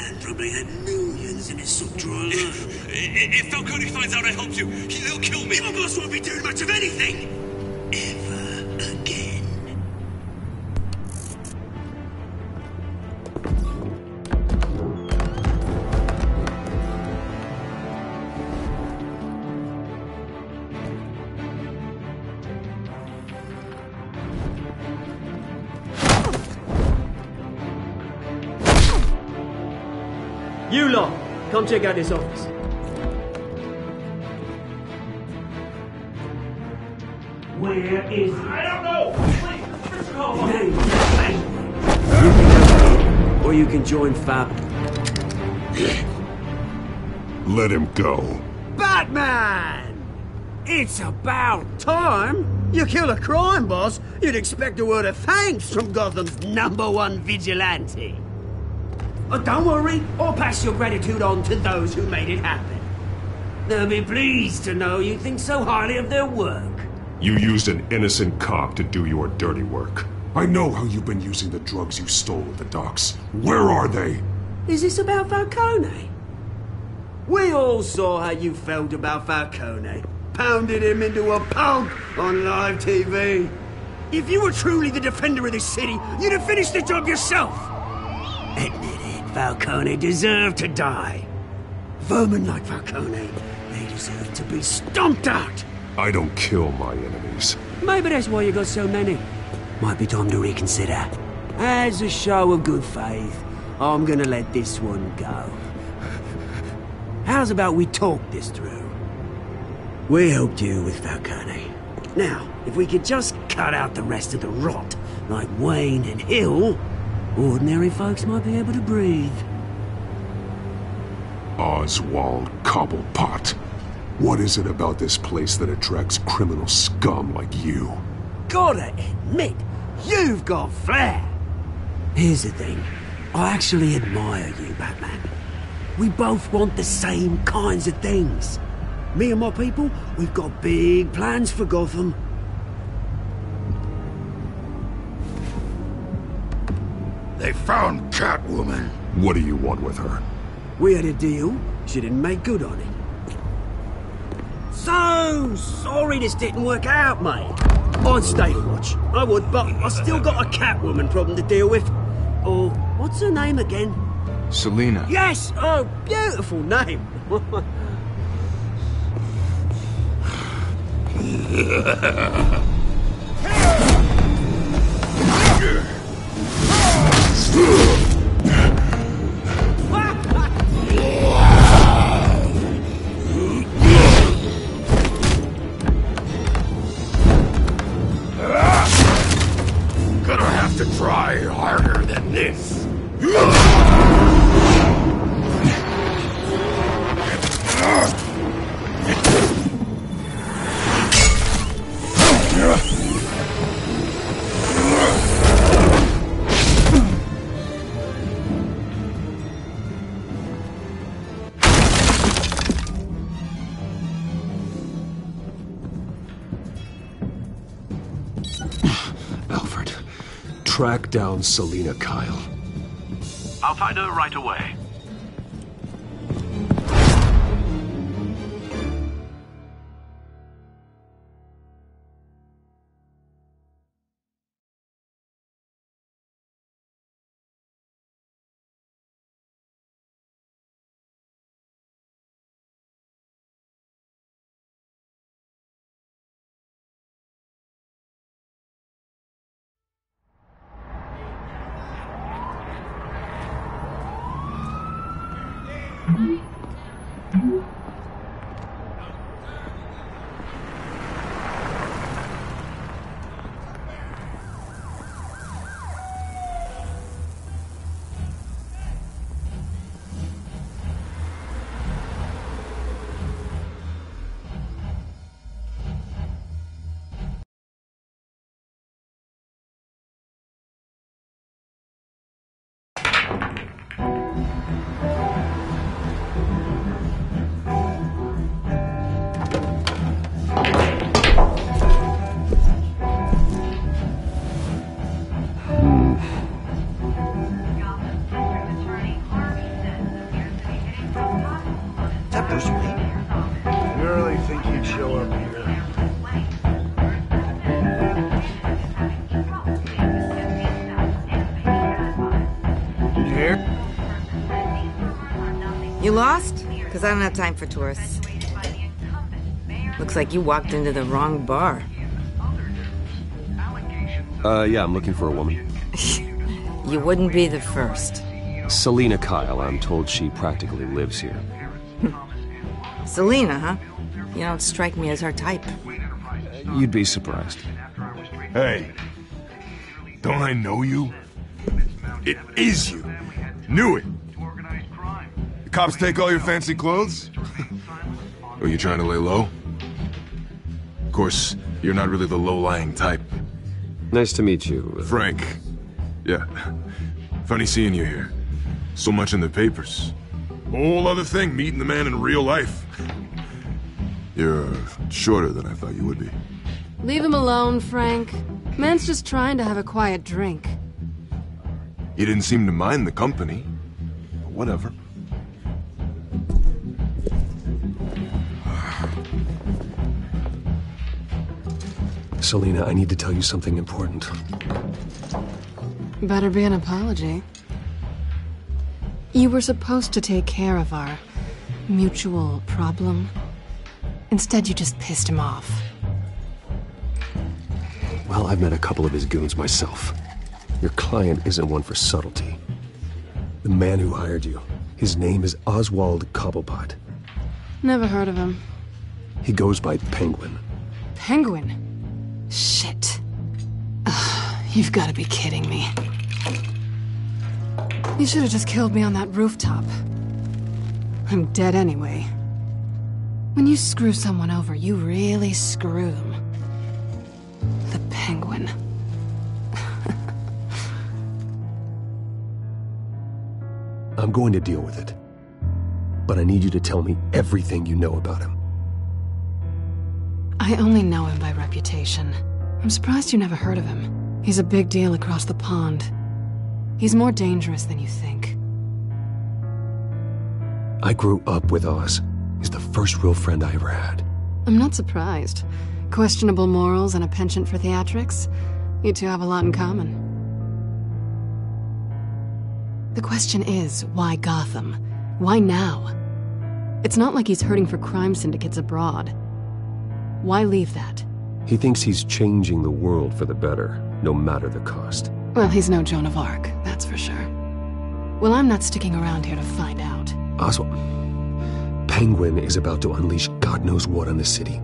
man probably had millions in his suck-drawer alone. If Falcone finds out I helped you, he'll kill me. Your boss won't be doing much of anything! Ever again. You lot, come check out this office. Where is he? I don't know! Please, call Name. You can go, or you can join Fab. Let him go. Batman! It's about time. You kill a crime boss, you'd expect a word of thanks from Gotham's #1 vigilante. Oh, don't worry, I'll pass your gratitude on to those who made it happen. They'll be pleased to know you think so highly of their work. You used an innocent cop to do your dirty work. I know how you've been using the drugs you stole at the docks. Where are they? Is this about Falcone? We all saw how you felt about Falcone. Pounded him into a pulp on live TV. If you were truly the defender of this city, you'd have finished the job yourself. Admit it, Falcone deserved to die. Vermin like Falcone, they deserve to be stomped out. I don't kill my enemies. Maybe that's why you got so many. Might be time to reconsider. As a show of good faith, I'm gonna let this one go. How's about we talk this through? We helped you with Falcone. Now, if we could just cut out the rest of the rot, like Wayne and Hill, ordinary folks might be able to breathe. Oswald Cobblepot. What is it about this place that attracts criminal scum like you? Gotta admit, you've got flair. Here's the thing. I actually admire you, Batman. We both want the same kinds of things. Me and my people, we've got big plans for Gotham. They found Catwoman. What do you want with her? We had a deal. She didn't make good on it. So sorry this didn't work out, mate. I'd stay to watch. I would, but I still got a Catwoman problem to deal with. Or, what's her name again? Selina. Yes! Oh, beautiful name. Gonna have to try harder than this. Alfred, track down Selina Kyle. I'll find her right away. You here? You lost? Because I don't have time for tourists. Looks like you walked into the wrong bar. Yeah, I'm looking for a woman. You wouldn't be the first. Selena Kyle, I'm told she practically lives here. Selena, huh? You don't strike me as her type. You'd be surprised. Hey, don't I know you? It is you. Knew it. The cops take all your fancy clothes? Are you trying to lay low? Of course, you're not really the low-lying type. Nice to meet you. Frank. Yeah. Funny seeing you here. So much in the papers. Whole other thing, meeting the man in real life. You're shorter than I thought you would be. Leave him alone, Frank. Man's just trying to have a quiet drink. You didn't seem to mind the company. Whatever. Selena, I need to tell you something important. Better be an apology. You were supposed to take care of our mutual problem. Instead, you just pissed him off. Well, I've met a couple of his goons myself. Your client isn't one for subtlety. The man who hired you, his name is Oswald Cobblepot. Never heard of him. He goes by Penguin. Penguin? Shit. Ugh, you've got to be kidding me. You should have just killed me on that rooftop. I'm dead anyway. When you screw someone over, you really screw them. The Penguin. I'm going to deal with it. But I need you to tell me everything you know about him. I only know him by reputation. I'm surprised you never heard of him. He's a big deal across the pond. He's more dangerous than you think. I grew up with Oz. He's the first real friend I ever had. I'm not surprised. Questionable morals and a penchant for theatrics. You two have a lot in common. The question is, why Gotham? Why now? It's not like he's hurting for crime syndicates abroad. Why leave that? He thinks he's changing the world for the better, no matter the cost. Well, he's no Joan of Arc, that's for sure. Well, I'm not sticking around here to find out. Oswald, Penguin is about to unleash God knows what on the city.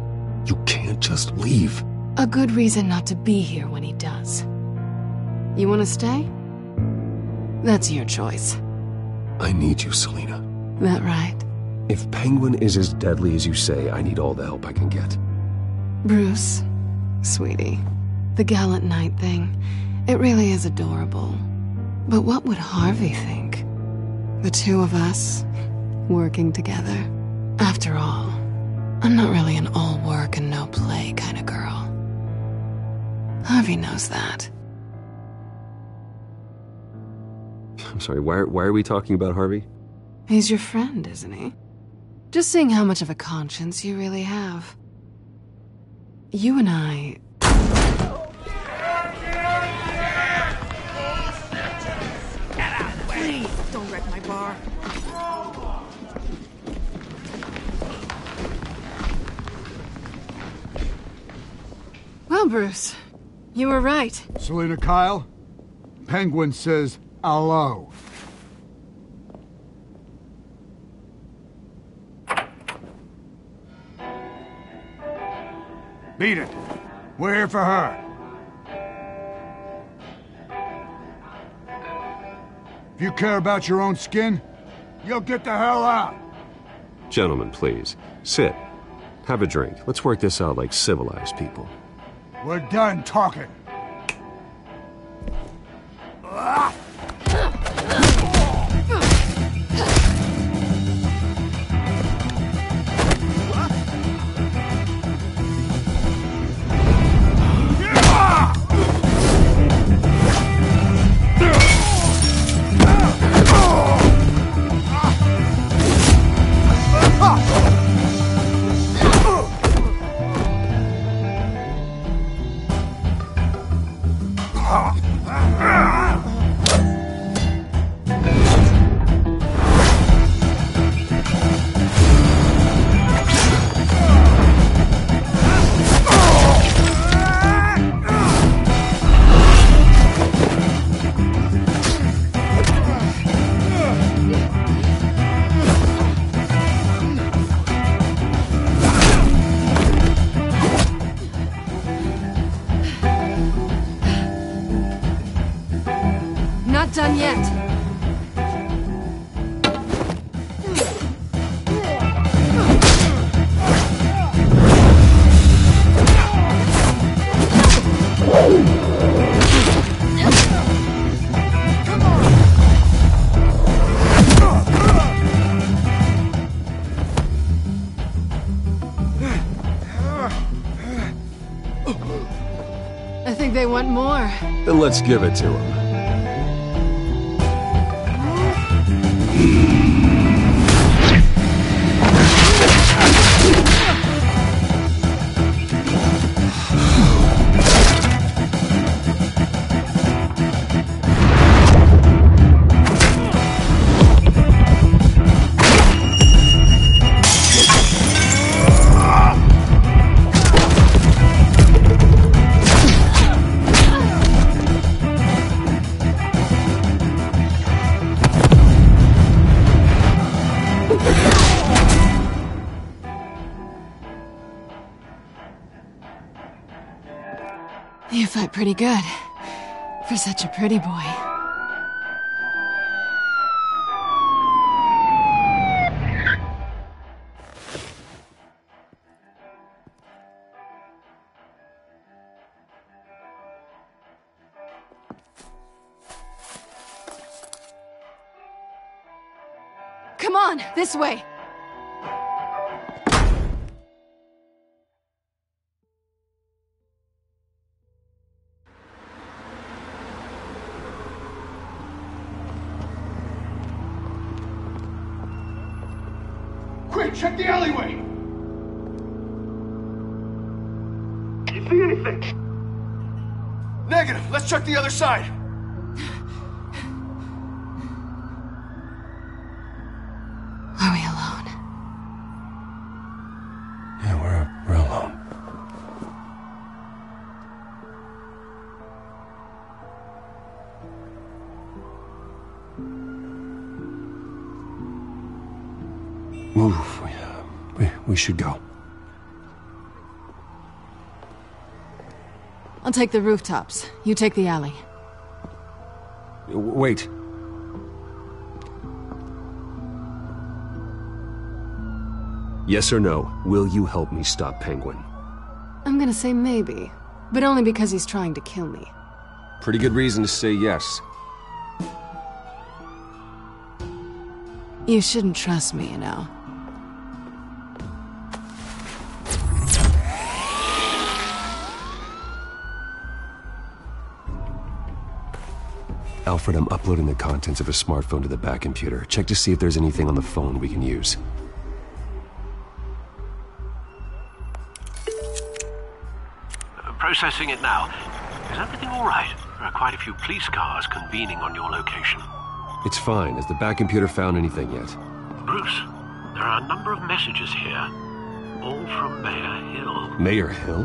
You can't just leave. A good reason not to be here when he does. You want to stay? That's your choice. I need you, Selena. That right? If Penguin is as deadly as you say, I need all the help I can get. Bruce, sweetie, the gallant knight thing, it really is adorable. But what would Harvey think? The two of us, working together. After all, I'm not really an all work and no play kind of girl. Harvey knows that. I'm sorry, why are we talking about Harvey? He's your friend, isn't he? Just seeing how much of a conscience you really have. You and I... Please, don't wreck my bar. Well, Bruce, you were right. Selena Kyle, Penguin says hello. Beat it. We're here for her. If you care about your own skin, you'll get the hell out. Gentlemen, please. Sit. Have a drink. Let's work this out like civilized people. We're done talking. not done yet. I think they want more. Then let's give it to him. You fight pretty good. For such a pretty boy. Come on, this way. Quick, check the alleyway! You see anything? Negative. Let's check the other side. Are we alone? Yeah, we're alone. Move. We should go. I'll take the rooftops. You take the alley. Wait. Yes or no, will you help me stop Penguin? I'm gonna say maybe, but only because he's trying to kill me. Pretty good reason to say yes. You shouldn't trust me, you know. Alfred, I'm uploading the contents of a smartphone to the back computer. Check to see if there's anything on the phone we can use. Processing it now. Is everything all right? There are quite a few police cars convening on your location. It's fine. Has the back computer found anything yet? Bruce, there are a number of messages here. All from Mayor Hill. Mayor Hill?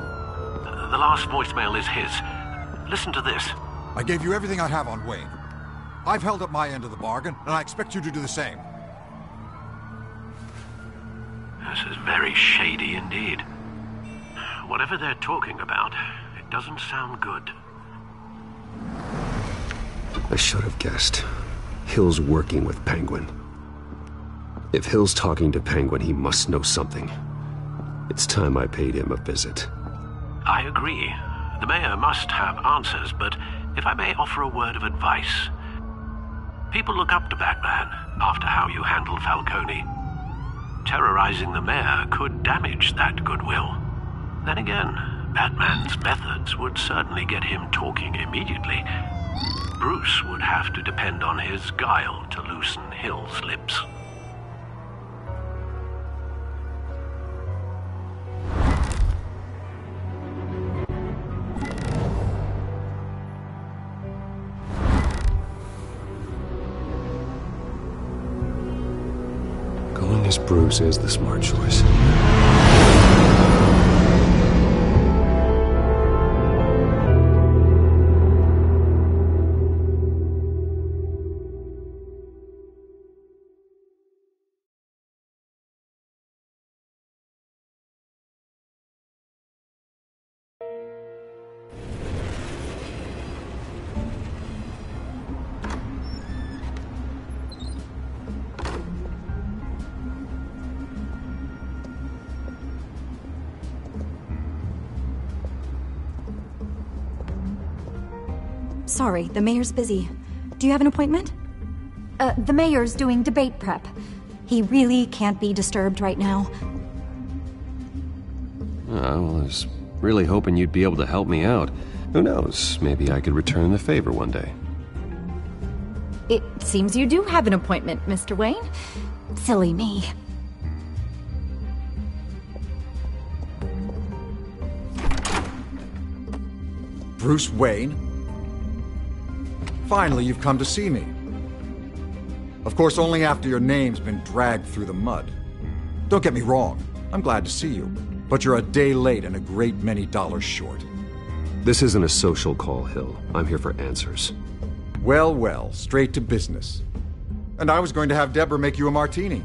The last voicemail is his. Listen to this. I gave you everything I have on Wayne. I've held up my end of the bargain, and I expect you to do the same. This is very shady indeed. Whatever they're talking about, it doesn't sound good. I should have guessed. Hill's working with Penguin. If Hill's talking to Penguin, he must know something. It's time I paid him a visit. I agree. The mayor must have answers, but if I may offer a word of advice. People look up to Batman after how you handled Falcone. Terrorizing the mayor could damage that goodwill. Then again, Batman's methods would certainly get him talking immediately. Bruce would have to depend on his guile to loosen Hill's lips. Going as Bruce is the smart choice. Sorry, the mayor's busy. Do you have an appointment? The mayor's doing debate prep. He really can't be disturbed right now. Well, I was really hoping you'd be able to help me out. Who knows, maybe I could return the favor one day. It seems you do have an appointment, Mr. Wayne. Silly me. Bruce Wayne? Finally, you've come to see me. Of course, only after your name's been dragged through the mud. Don't get me wrong, I'm glad to see you. But you're a day late and a great many dollars short. This isn't a social call, Hill. I'm here for answers. Well, well, straight to business. And I was going to have Deborah make you a martini.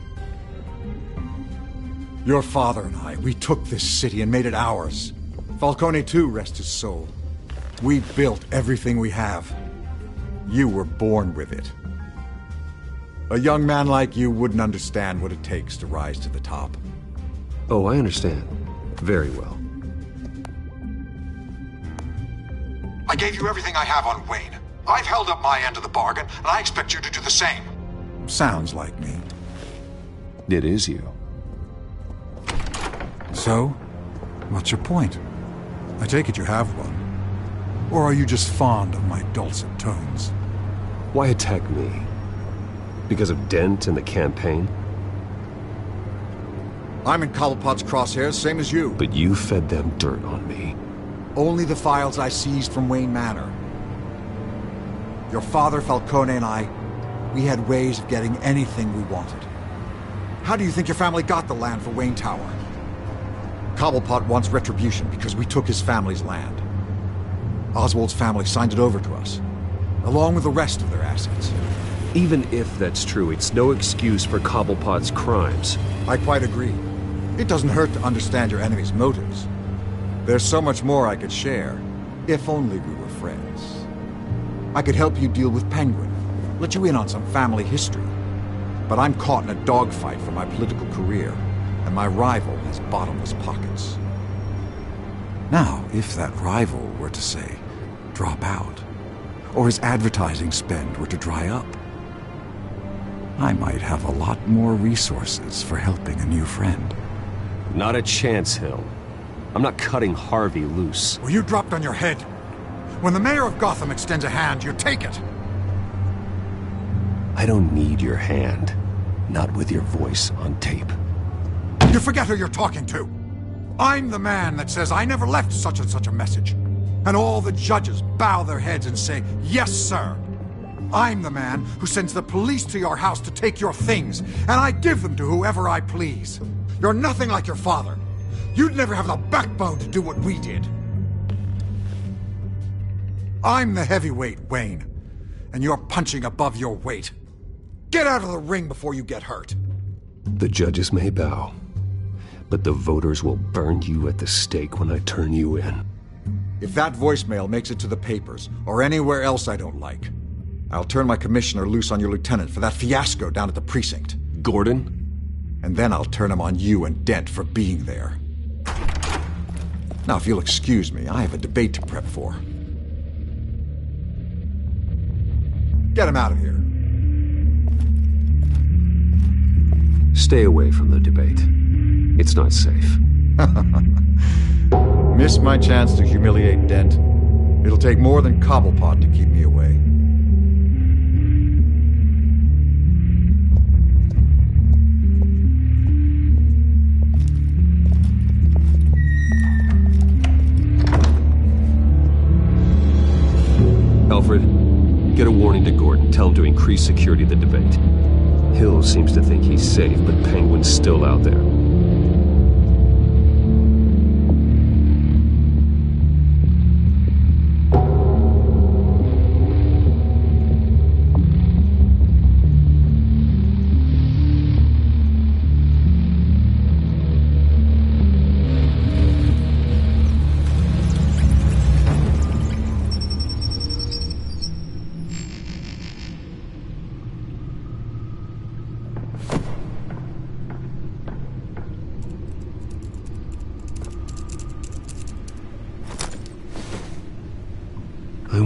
Your father and I, we took this city and made it ours. Falcone too, rest his soul. We built everything we have. You were born with it. A young man like you wouldn't understand what it takes to rise to the top. Oh, I understand. Very well. I gave you everything I have on Wayne. I've held up my end of the bargain, and I expect you to do the same. Sounds like me. It is you. So, what's your point? I take it you have one. Or are you just fond of my dulcet tones? Why attack me? Because of Dent and the campaign? I'm in Cobblepot's crosshairs, same as you. But you fed them dirt on me. Only the files I seized from Wayne Manor. Your father, Falcone, and I, we had ways of getting anything we wanted. How do you think your family got the land for Wayne Tower? Cobblepot wants retribution because we took his family's land. Oswald's family signed it over to us, along with the rest of their assets. Even if that's true, it's no excuse for Cobblepot's crimes. I quite agree. It doesn't hurt to understand your enemy's motives. There's so much more I could share, if only we were friends. I could help you deal with Penguin, let you in on some family history. But I'm caught in a dogfight for my political career, and my rival has bottomless pockets. Now, if that rival were to say, drop out, or his advertising spend were to dry up, I might have a lot more resources for helping a new friend. Not a chance, Hill. I'm not cutting Harvey loose. Well, you dropped on your head. When the mayor of Gotham extends a hand, you take it. I don't need your hand. Not with your voice on tape. You forget who you're talking to. I'm the man that says I never left such and such a message. And all the judges bow their heads and say, yes, sir. I'm the man who sends the police to your house to take your things, and I give them to whoever I please. You're nothing like your father. You'd never have the backbone to do what we did. I'm the heavyweight, Wayne, and you're punching above your weight. Get out of the ring before you get hurt. The judges may bow, but the voters will burn you at the stake when I turn you in. If that voicemail makes it to the papers, or anywhere else I don't like, I'll turn my commissioner loose on your lieutenant for that fiasco down at the precinct. Gordon? And then I'll turn him on you and Dent for being there. Now, if you'll excuse me, I have a debate to prep for. Get him out of here. Stay away from the debate. It's not safe. Missed my chance to humiliate Dent. It'll take more than Cobblepot to keep me away. Alfred, get a warning to Gordon. Tell him to increase security of the debate. Hill seems to think he's safe, but Penguin's still out there.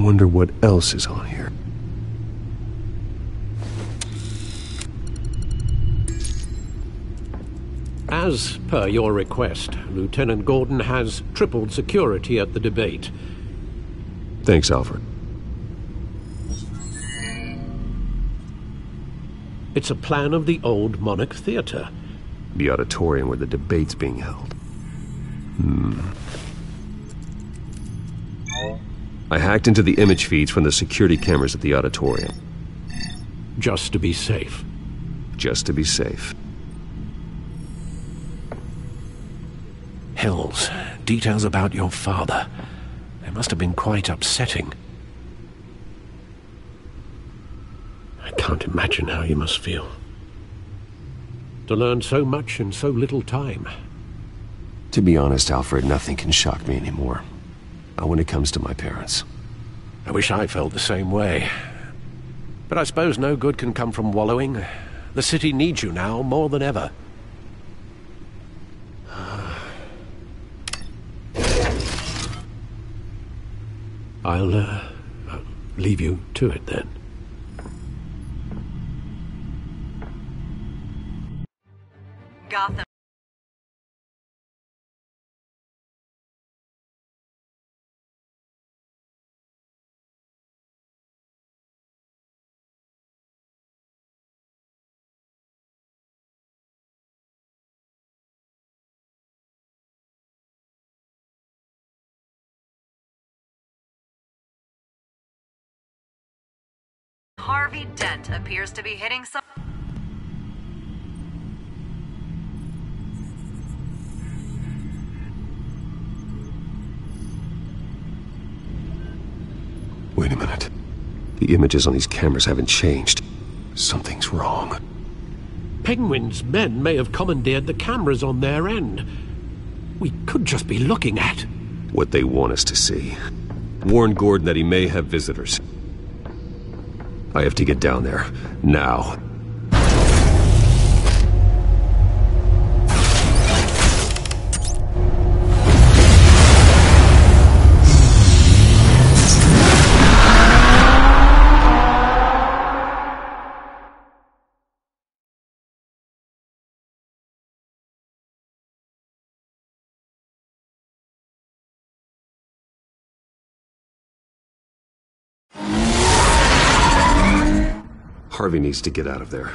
wonder what else is on here. As per your request, Lieutenant Gordon has tripled security at the debate. Thanks, Alfred. It's a plan of the old Monarch Theater. The auditorium where the debate's being held. I hacked into the image feeds from the security cameras at the auditorium. Just to be safe. Just to be safe. Hills, details about your father. They must have been quite upsetting. I can't imagine how you must feel. To learn so much in so little time. To be honest, Alfred, nothing can shock me anymore. Not when it comes to my parents. I wish I felt the same way. But I suppose no good can come from wallowing. The city needs you now more than ever. I'll leave you to it then. Gotham. Harvey Dent appears to be hitting some... Wait a minute. The images on these cameras haven't changed. Something's wrong. Penguin's men may have commandeered the cameras on their end. We could just be looking at... what they want us to see. Warn Gordon that he may have visitors. I have to get down there. Now. Harvey needs to get out of there.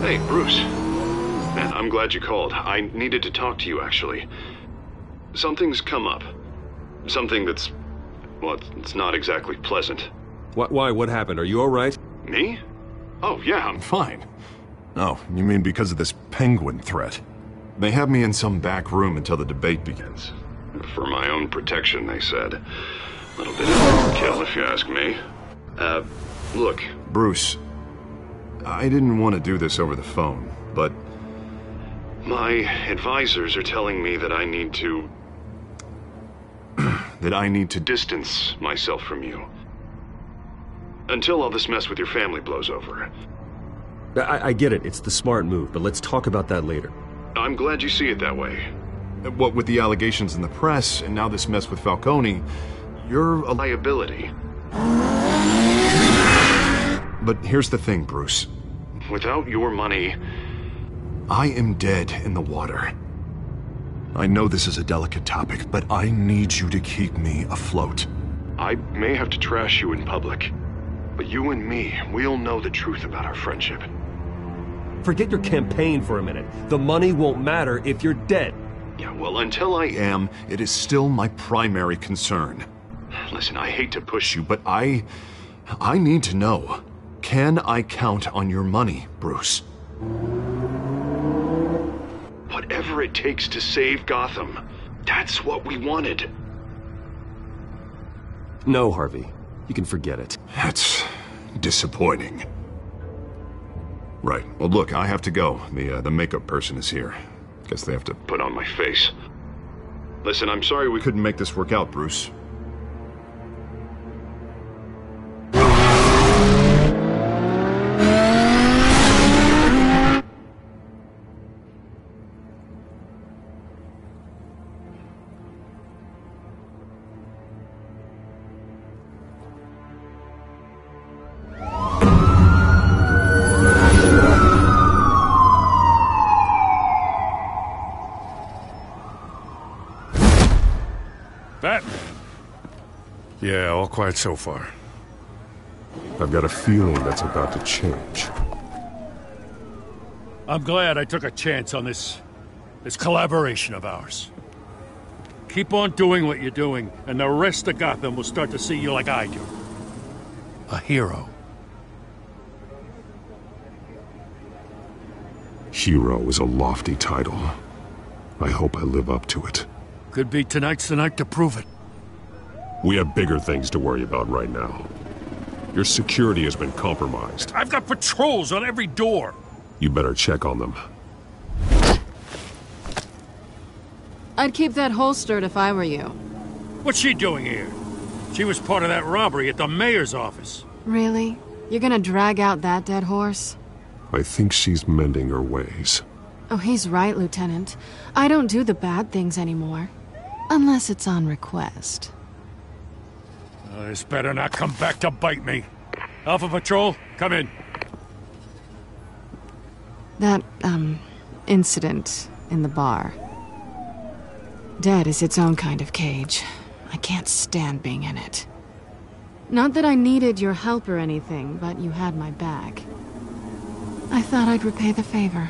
Hey, Bruce. Man, I'm glad you called. I needed to talk to you, actually. Something's come up. Something that's... well, it's not exactly pleasant. Why? What happened? Are you alright? Me? Oh, yeah, I'm fine. Oh, you mean because of this penguin threat? They have me in some back room until the debate begins. For my own protection, they said. A little bit of overkill, if you ask me. Look, Bruce, I didn't want to do this over the phone, but my advisors are telling me that I need to... that I need to distance myself from you. Until all this mess with your family blows over. I get it. It's the smart move, but let's talk about that later. I'm glad you see it that way. What with the allegations in the press, and now this mess with Falcone, you're a liability. But here's the thing, Bruce. Without your money, I am dead in the water. I know this is a delicate topic, but I need you to keep me afloat. I may have to trash you in public, but you and me, we'll know the truth about our friendship. Forget your campaign for a minute. The money won't matter if you're dead. Yeah, well, until I am, it is still my primary concern. Listen, I hate to push you, but I need to know. Can I count on your money, Bruce? Whatever it takes to save Gotham, that's what we wanted. No, Harvey. You can forget it. That's disappointing. Right. Well, look, I have to go. The makeup person is here. Guess they have to put on my face. Listen, I'm sorry we couldn't make this work out, Bruce. quiet so far. I've got a feeling that's about to change. I'm glad I took a chance on this collaboration of ours. Keep on doing what you're doing, and the rest of Gotham will start to see you like I do. A hero. Hero is a lofty title. I hope I live up to it. Could be tonight's the night to prove it. We have bigger things to worry about right now. Your security has been compromised. I've got patrols on every door. You better check on them. I'd keep that holstered if I were you. What's she doing here? She was part of that robbery at the mayor's office. Really? You're gonna drag out that dead horse? I think she's mending her ways. Oh, he's right, Lieutenant. I don't do the bad things anymore. Unless it's on request. This better not come back to bite me. Alpha Patrol, come in. That, incident in the bar. Dead is its own kind of cage. I can't stand being in it. Not that I needed your help or anything, but you had my back. I thought I'd repay the favor.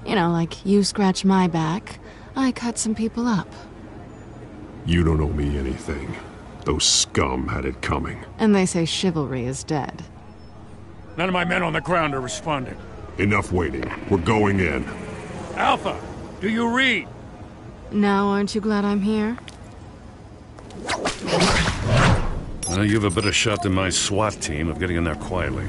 You know, like you scratch my back, I cut some people up. You don't owe me anything. Those scum had it coming. And they say chivalry is dead. None of my men on the ground are responding. Enough waiting. We're going in. Alpha, do you read? Now aren't you glad I'm here? Well, you have a better shot than my SWAT team of getting in there quietly.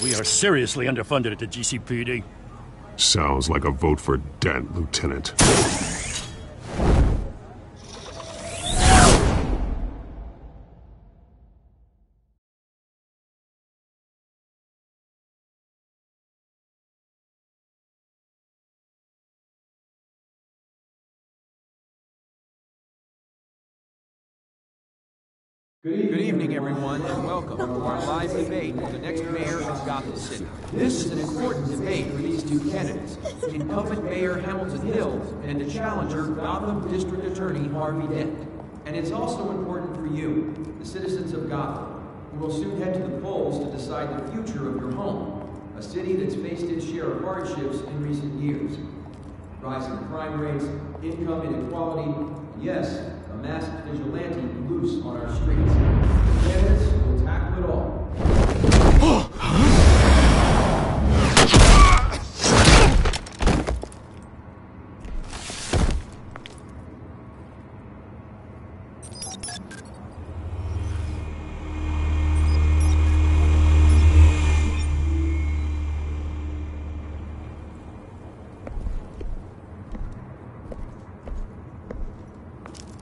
We are seriously underfunded at the GCPD. Sounds like a vote for Dent, Lieutenant. Good evening, everyone, and welcome to our live debate for the next mayor of Gotham City. This is an important debate for these two candidates, incumbent Mayor Hamilton Hill and the challenger, Gotham District Attorney Harvey Dent. And it's also important for you, the citizens of Gotham, who will soon head to the polls to decide the future of your home, a city that's faced its share of hardships in recent years. Rising crime rates, income inequality, and yes, a masked vigilante loose on our streets. The candidates will tackle it all.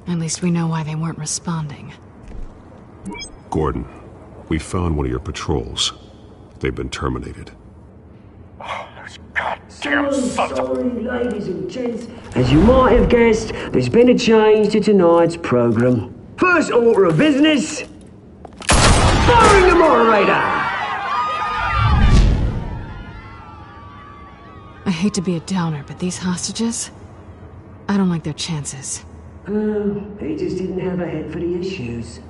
At least we know why they weren't responding. Gordon, we found one of your patrols. They've been terminated. Oh, those goddamn sorry, ladies and gents. As you might have guessed, there's been a change to tonight's program. First order of business, firing the moderator! I hate to be a downer, but these hostages, I don't like their chances. He just didn't have a head for the issues.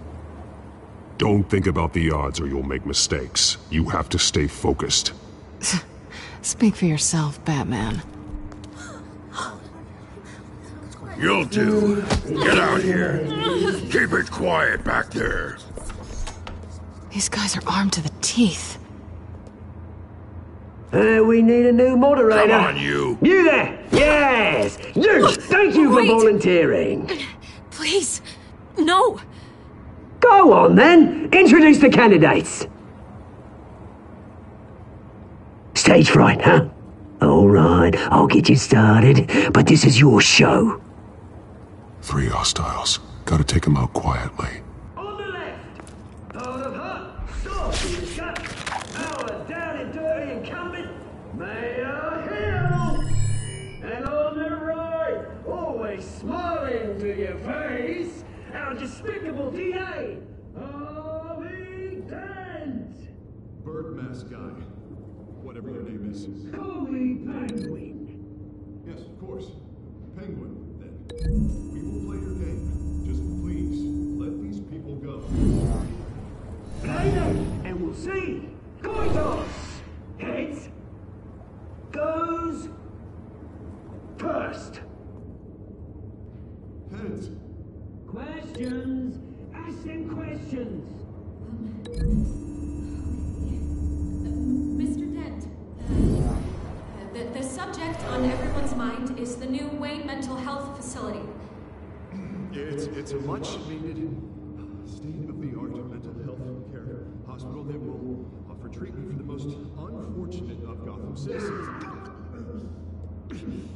Don't think about the odds or you'll make mistakes. You have to stay focused. Speak for yourself, Batman. You'll do. Get out here. Keep it quiet back there. These guys are armed to the teeth. We need a new moderator. Come on, you. You there! Yes! You! Thank you for volunteering. Please, no. Go on, then. Introduce the candidates. Stage fright, huh? All right, I'll get you started, but this is your show. 3 hostiles. Gotta take them out quietly. On the left, out of hut, soft in the gut, our down and dirty incumbent, Mayor Hill. And on the right, always smiling to your face, our despicable DA, Harvey Dent. Bird mask guy. Whatever your name is. Call me Penguin. Yes, of course. Penguin, then. will play your game. Just please, let these people go. Play them, and we'll see. Coin toss. Heads. Goes. First. Heads. Questions. Ask them questions. Mr. Dent, the subject on everyone's mind is the new Wayne Mental Health Facility. It's a much-needed state-of-the-art mental health care hospital that will offer treatment for the most unfortunate of Gotham citizens.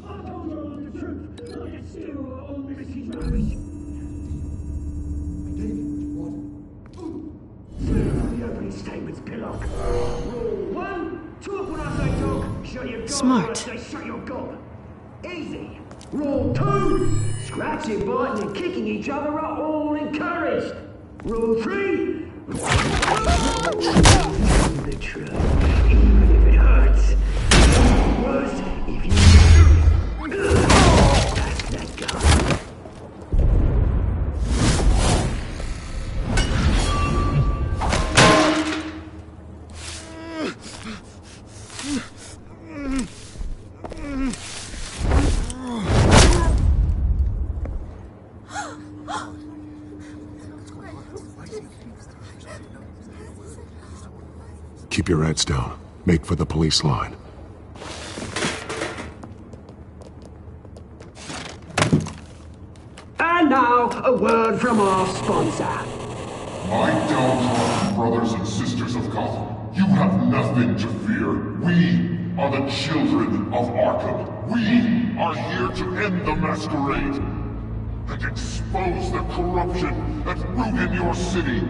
I told you all the truth. I still all Mrs. Rubbish. The opening statements, Pillock. Rule 1, talk when I say talk, shut your gob Smart. when I say shut your gob. Easy. Rule 2, scratching, biting and kicking each other are all encouraged. Rule 3, the truth, even if it hurts. Worse, if you that's that guy. Keep your heads down. Make for the police line. And now, a word from our sponsor. My downtrodden brothers and sisters of Gotham, you have nothing to fear. We are the children of Arkham. We are here to end the masquerade and expose the corruption that ruined your city.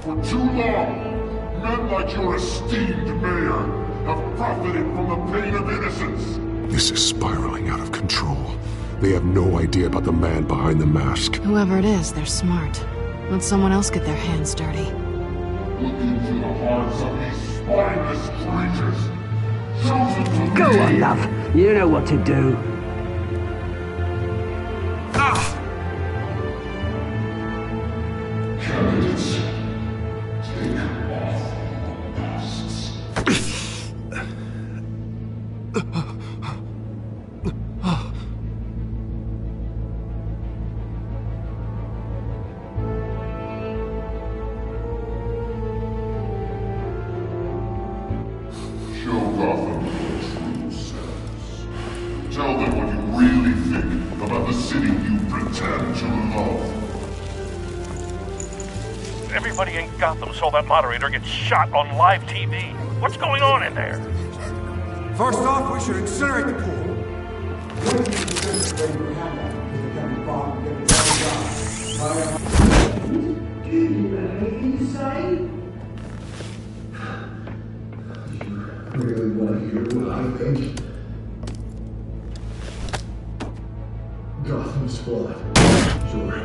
For too long, men like your esteemed mayor have profited from the pain of innocence. This is spiraling out of control. They have no idea about the man behind the mask. Whoever it is, they're smart. Let someone else get their hands dirty. Look into the hearts of these spineless creatures. Chosen to Go lead. on, love. You know what to do. Candidates, take off your masks. Show Gotham your true selves. Tell them what you really think about the city you pretend to love. Everybody in Gotham saw that moderator get shot on live TV. What's going on in there? First off, we should incinerate the pool. Do you have anything to say? Really want to hear what I think? Gotham's flawed. Sure.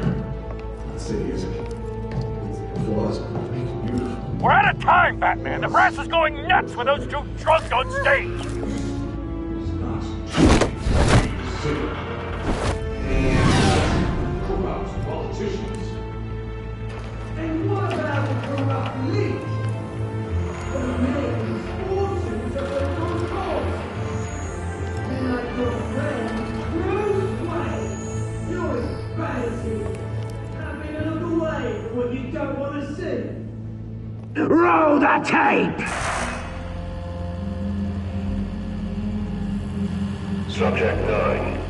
The city isn't. Its flaws make it beautiful. We're out of time, Batman. The brass is going nuts with those two drunks on stage. Corrupt politicians. And what about the corrupt police? The men's fortunes of the good cause. And like your friend, Bruce Wayne, you're as bad as he is. Having to look away from what you don't want to see. Roll the tape! Subject 9.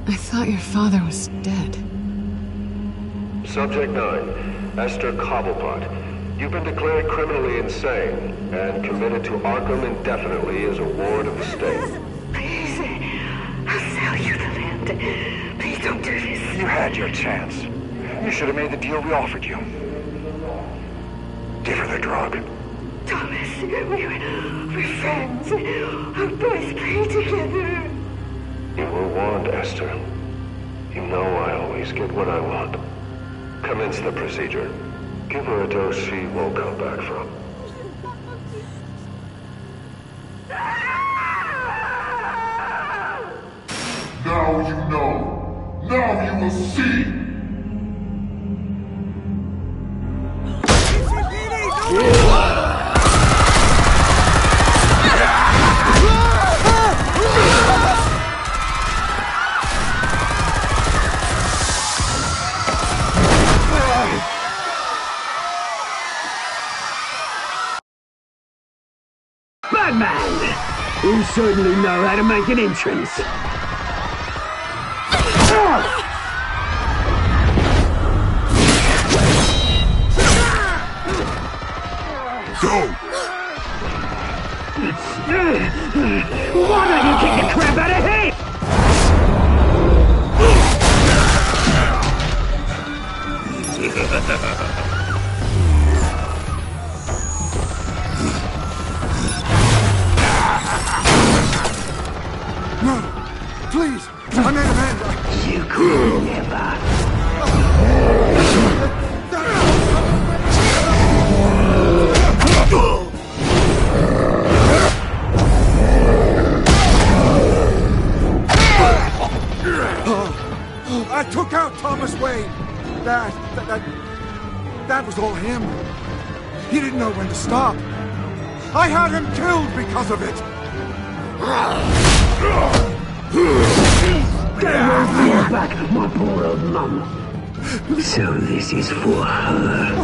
I thought your father was dead. Subject 9. Esther Cobblepot. You've been declared criminally insane and committed to Arkham indefinitely as a ward of the state. Please, I'll sell you the land. Please don't do this. You had your chance. You should have made the deal we offered you. Give her the drug. Thomas, we're friends. Our boys play together. You were warned, Esther. You know I always get what I want. Commence the procedure. Give her a dose she won't come back from. Now you will see! Batman! You certainly know how to make an entrance. Go! Why don't you kick the crap out of him? No! Please! I made amends! You could never. I took out Thomas Wayne! That was all him. He didn't know when to stop. I had him killed because of it! That won't bring back my poor old mum. So this is for her.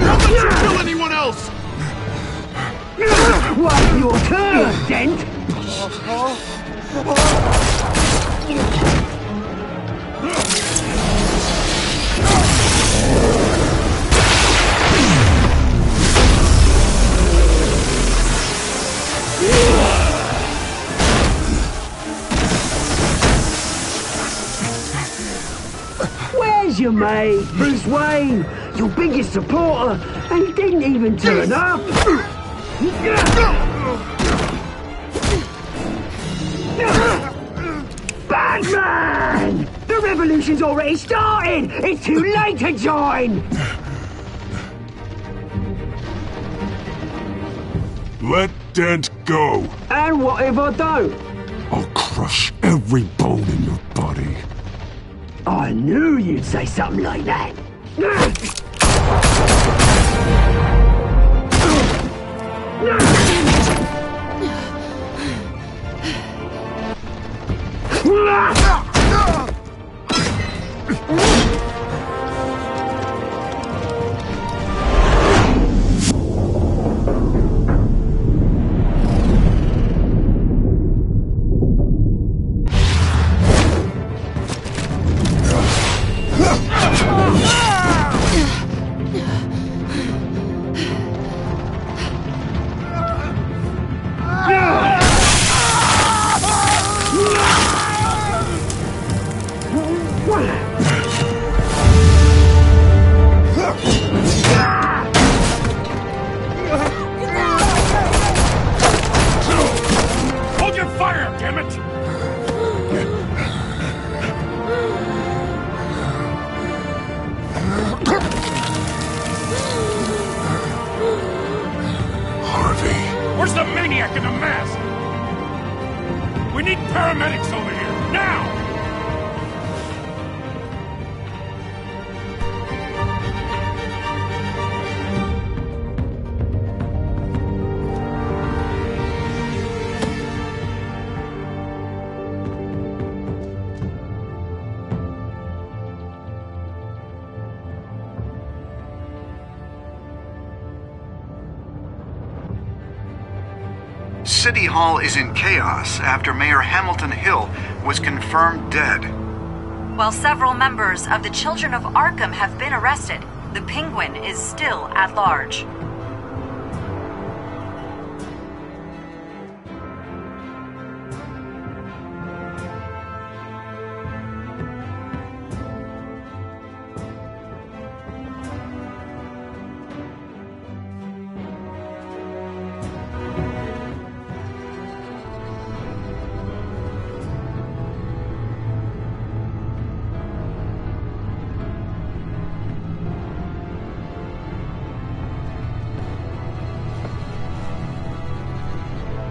Don't let you kill anyone else! What's your turn, Dent? Where's your mate, Bruce Wayne? Your biggest supporter, and he didn't even turn up. Batman! The revolution's already started! It's too late to join! Let Dent go. And what if I don't? I'll crush every bone in your body. I knew you'd say something like that. Hold your fire, damn it! Harvey. Where's the maniac in the mask? We need paramedics over here, now! City Hall is in chaos after Mayor Hamilton Hill was confirmed dead. While several members of the Children of Arkham have been arrested, the Penguin is still at large.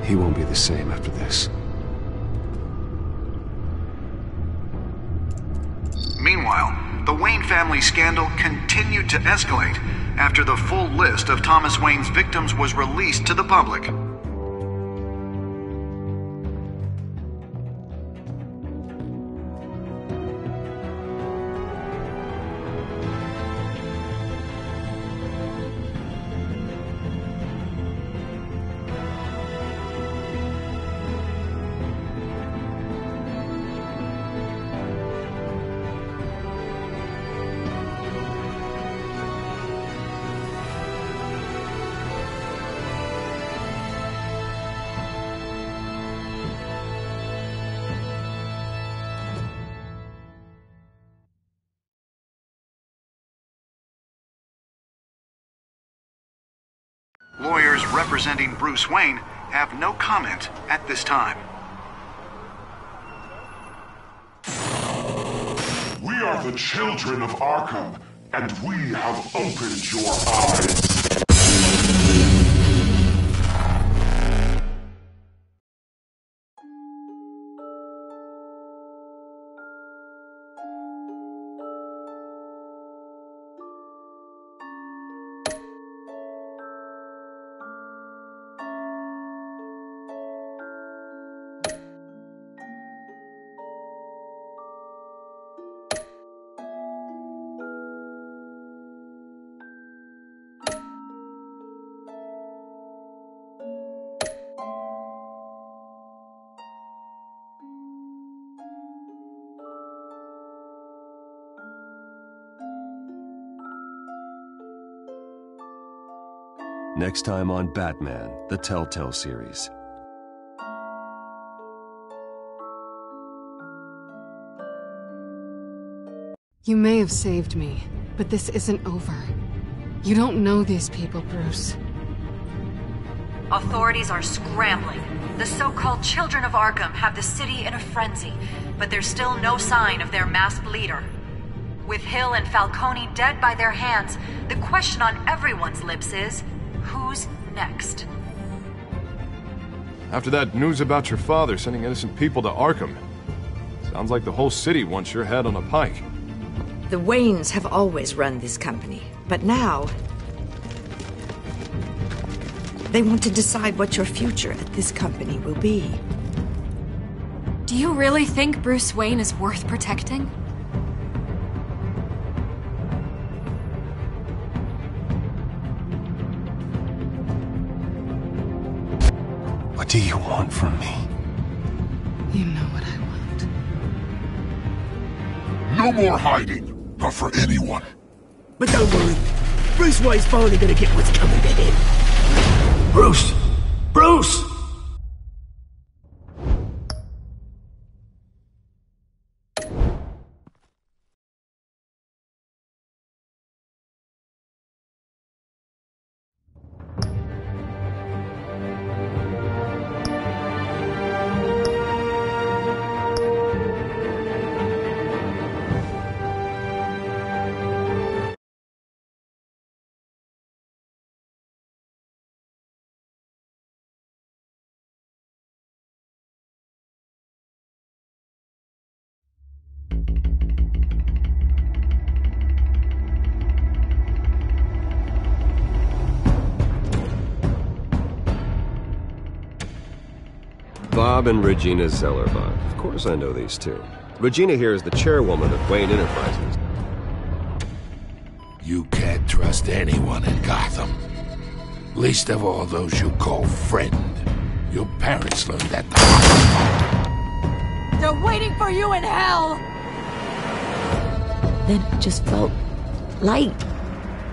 He won't be the same after this. Meanwhile, the Wayne family scandal continued to escalate after the full list of Thomas Wayne's victims was released to the public. Lawyers representing Bruce Wayne have no comment at this time. We are the children of Arkham, and we have opened your eyes. Next time on Batman, the TellTale series. You may have saved me, but this isn't over. You don't know these people, Bruce. Authorities are scrambling. The so-called Children of Arkham have the city in a frenzy, but there's still no sign of their masked leader. With Hill and Falcone dead by their hands, the question on everyone's lips is, who's next? After that news about your father sending innocent people to Arkham, sounds like the whole city wants your head on a pike. The Waynes have always run this company, but now they want to decide what your future at this company will be. Do you really think Bruce Wayne is worth protecting? What do you want from me? You know what I want. No more hiding, not for anyone. But don't worry, Bruce Wayne's finally gonna get what's coming to him. Bruce! Bruce! Bob and Regina Zellerbach. Of course I know these two. Regina here is the chairwoman of Wayne Enterprises. You can't trust anyone in Gotham. Least of all those you call friend. Your parents learned that. They're waiting for you in hell! Then it just felt light.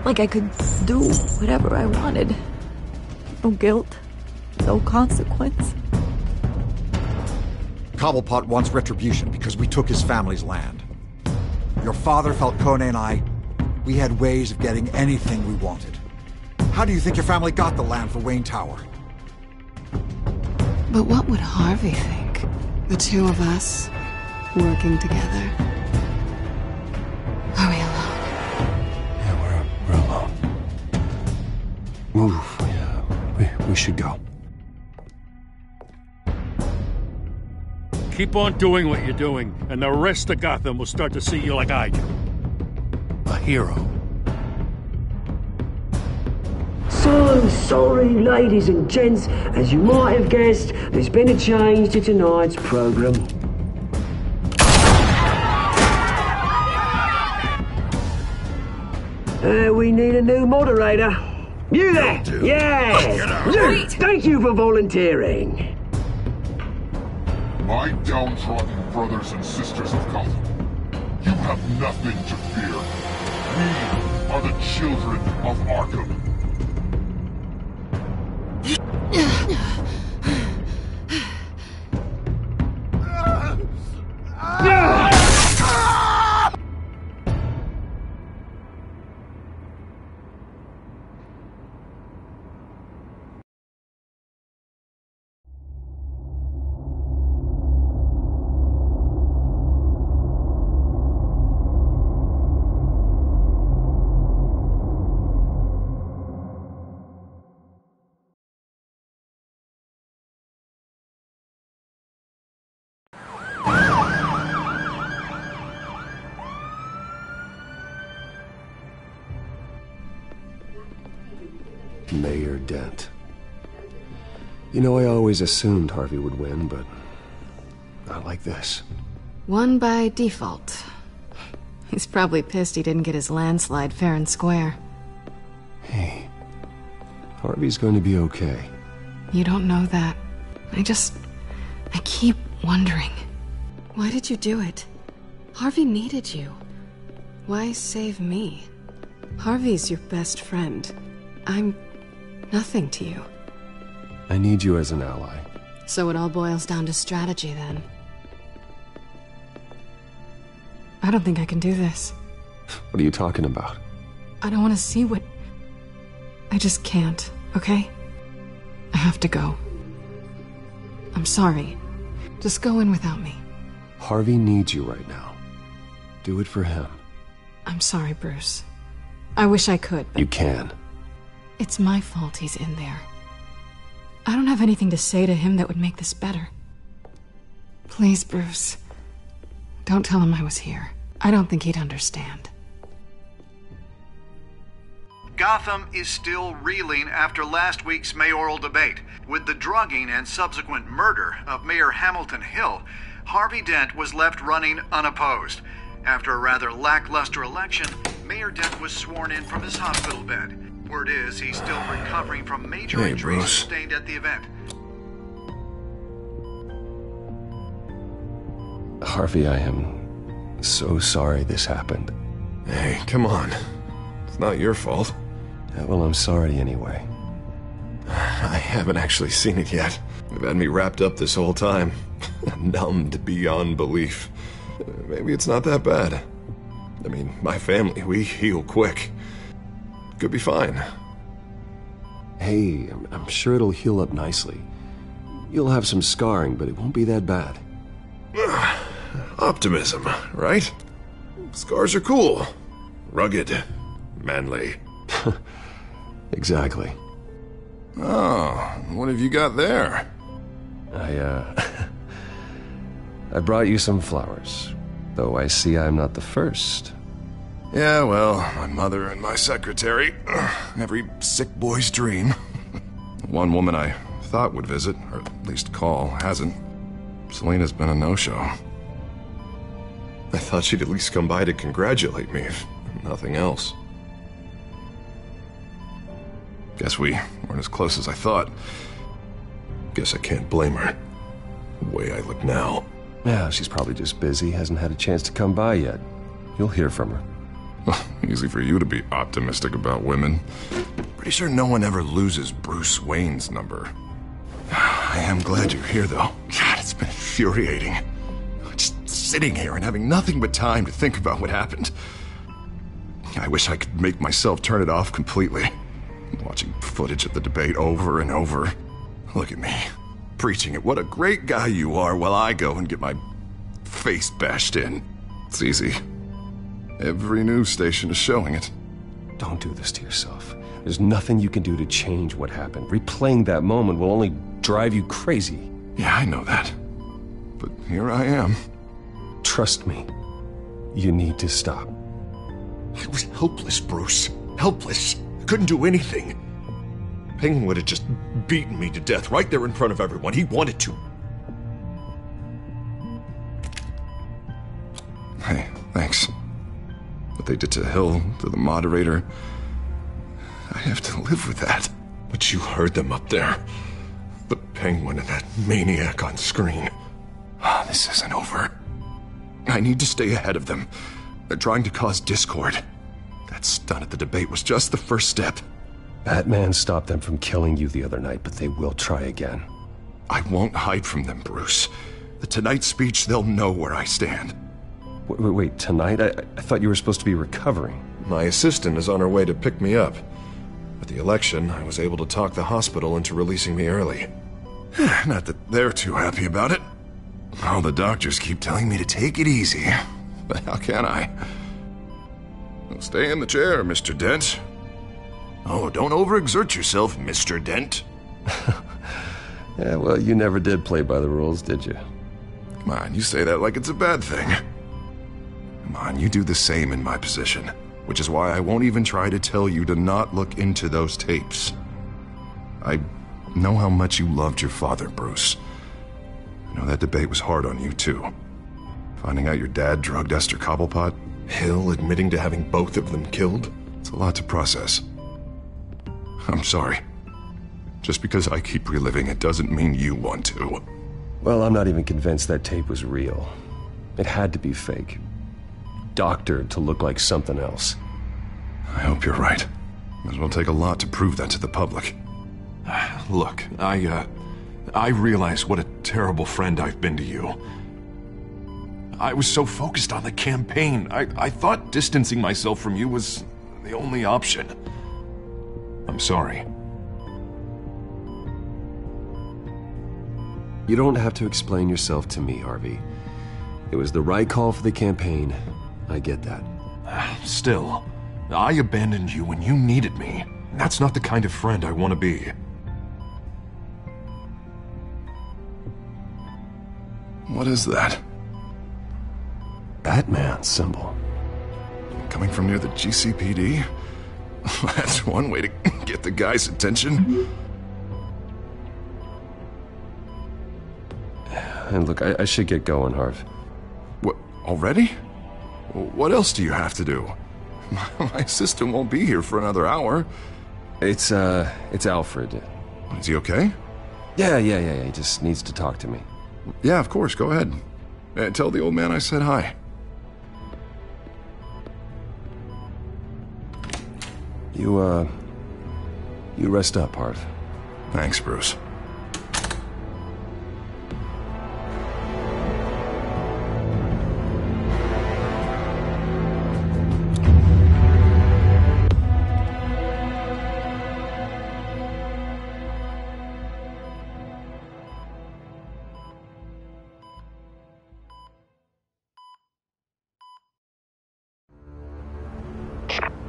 Like I could do whatever I wanted. No guilt, no consequence. Cobblepot wants retribution because we took his family's land. Your father, Falcone, and I, we had ways of getting anything we wanted. How do you think your family got the land for Wayne Tower? But what would Harvey think? The two of us, working together. Are we alone? Yeah, we're alone. Move. We should go. Keep on doing what you're doing, and the rest of Gotham will start to see you like I do. A hero. So sorry, ladies and gents. As you might have guessed, there's been a change to tonight's program. We need a new moderator. You there? Yeah! Wait. Thank you for volunteering. My downtrodden brothers and sisters of Gotham, you have nothing to fear. We are the children of Arkham. Mayor Dent. You know, I always assumed Harvey would win, but not like this. Won by default. He's probably pissed he didn't get his landslide fair and square. Hey, Harvey's going to be okay. You don't know that. I keep wondering. Why did you do it? Harvey needed you. Why save me? Harvey's your best friend. I'm nothing to you. I need you as an ally. So it all boils down to strategy, then. I don't think I can do this. What are you talking about? I don't want to see what... I just can't, okay? I have to go. I'm sorry. Just go in without me. Harvey needs you right now. Do it for him. I'm sorry, Bruce. I wish I could, but... You can. It's my fault he's in there. I don't have anything to say to him that would make this better. Please, Bruce. Don't tell him I was here. I don't think he'd understand. Gotham is still reeling after last week's mayoral debate. With the drugging and subsequent murder of Mayor Hamilton Hill, Harvey Dent was left running unopposed. After a rather lackluster election, Mayor Dent was sworn in from his hospital bed. Word is he's still recovering from major injuries sustained at the event. Harvey, I am so sorry this happened. Hey, come on. It's not your fault. Yeah, well, I'm sorry anyway. I haven't actually seen it yet. They've had me wrapped up this whole time. Numbed beyond belief. Maybe it's not that bad. I mean, my family, we heal quick. Could be fine. Hey, I'm sure it'll heal up nicely. You'll have some scarring, but it won't be that bad. Optimism, right? Scars are cool. Rugged. Manly. Exactly. Oh, what have you got there? I brought you some flowers. Though I see I'm not the first. Yeah, well, my mother and my secretary. Every sick boy's dream. One woman I thought would visit, or at least call, hasn't. Selena's been a no-show. I thought she'd at least come by to congratulate me, if nothing else. Guess we weren't as close as I thought. Guess I can't blame her. The way I look now. Yeah, she's probably just busy, hasn't had a chance to come by yet. You'll hear from her. Easy for you to be optimistic about women. Pretty sure no one ever loses Bruce Wayne's number. I am glad you're here, though. God, it's been infuriating. Just sitting here and having nothing but time to think about what happened. I wish I could make myself turn it off completely. Watching footage of the debate over and over. Look at me, preaching at what a great guy you are while I go and get my face bashed in. It's easy. Every news station is showing it. Don't do this to yourself. There's nothing you can do to change what happened. Replaying that moment will only drive you crazy. Yeah, I know that. but here I am. Trust me. You need to stop. I was helpless, Bruce. Helpless. I couldn't do anything. Penguin would have just beaten me to death right there in front of everyone. He wanted to. Hey, thanks. What they did to Hill, to the moderator, I have to live with that. But you heard them up there. The Penguin and that maniac on screen. This isn't over. I need to stay ahead of them. They're trying to cause discord. That stunt at the debate was just the first step. Batman stopped them from killing you the other night, but they will try again. I won't hide from them, Bruce. The Tonight speech, they'll know where I stand. Wait, tonight? I thought you were supposed to be recovering. My assistant is on her way to pick me up. At the election, I was able to talk the hospital into releasing me early. Not that they're too happy about it. All the doctors keep telling me to take it easy. But how can I? Well, stay in the chair, Mr. Dent. Oh, don't overexert yourself, Mr. Dent. Yeah, well, you never did play by the rules, did you? Come on, you say that like it's a bad thing. Come on, you do the same in my position. Which is why I won't even try to tell you to not look into those tapes. I know how much you loved your father, Bruce. I know that debate was hard on you, too. Finding out your dad drugged Esther Cobblepot, Hill admitting to having both of them killed. It's a lot to process. I'm sorry. Just because I keep reliving it doesn't mean you want to. Well, I'm not even convinced that tape was real. It had to be fake. Doctored to look like something else. I hope you're right. Might as well take a lot to prove that to the public. Look, I realize what a terrible friend I've been to you. I was so focused on the campaign. I thought distancing myself from you was the only option. I'm sorry. You don't have to explain yourself to me, Harvey. It was the right call for the campaign. I get that. Still, I abandoned you when you needed me. That's not the kind of friend I want to be. What is that? Batman symbol. Coming from near the GCPD? That's one way to get the guy's attention. And look, I should get going, Harv. What, already? What else do you have to do? My assistant won't be here for another hour. It's Alfred. Is he okay? Yeah, he just needs to talk to me. Yeah, of course, go ahead. Tell the old man I said hi. You rest up, Harv. Thanks, Bruce.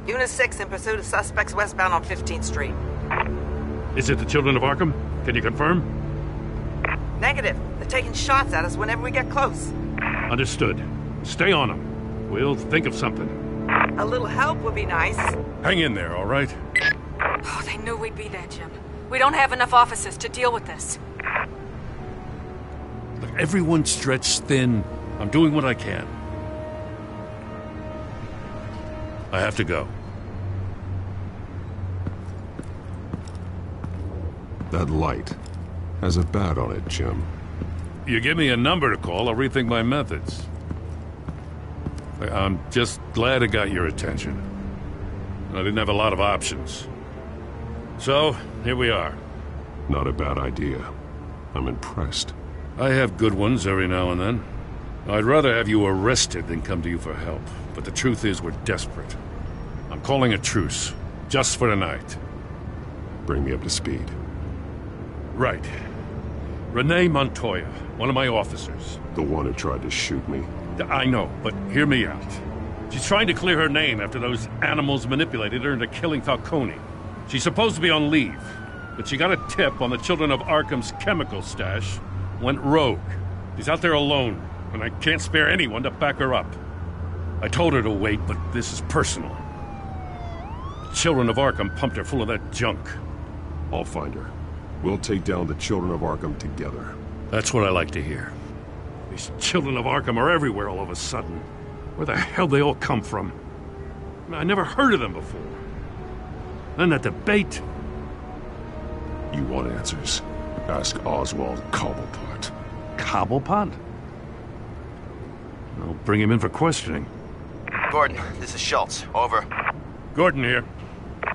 Unit 6 in pursuit of suspects westbound on 15th Street. Is it the Children of Arkham? Can you confirm? Negative. They're taking shots at us whenever we get close. Understood. Stay on them. We'll think of something. A little help would be nice. Hang in there, all right? Oh, they knew we'd be there, Jim. We don't have enough officers to deal with this. Look, everyone's stretched thin. I'm doing what I can. I have to go. That light has a bat on it, Jim. You give me a number to call, I'll rethink my methods. I'm just glad it got your attention. I didn't have a lot of options. So, here we are. Not a bad idea. I'm impressed. I have good ones every now and then. I'd rather have you arrested than come to you for help. But the truth is, we're desperate. I'm calling a truce, just for tonight. Bring me up to speed. Right. Renee Montoya, one of my officers. The one who tried to shoot me. I know, but hear me out. She's trying to clear her name after those animals manipulated her into killing Falcone. She's supposed to be on leave, but she got a tip on the Children of Arkham's chemical stash, went rogue. She's out there alone, and I can't spare anyone to back her up. I told her to wait, but this is personal. The Children of Arkham pumped her full of that junk. I'll find her. We'll take down the Children of Arkham together. That's what I like to hear. These Children of Arkham are everywhere all of a sudden. Where the hell they all come from? I never heard of them before. Then that debate. You want answers? Ask Oswald Cobblepot. Cobblepot? I'll bring him in for questioning. Gordon, this is Schultz. Over. Gordon here.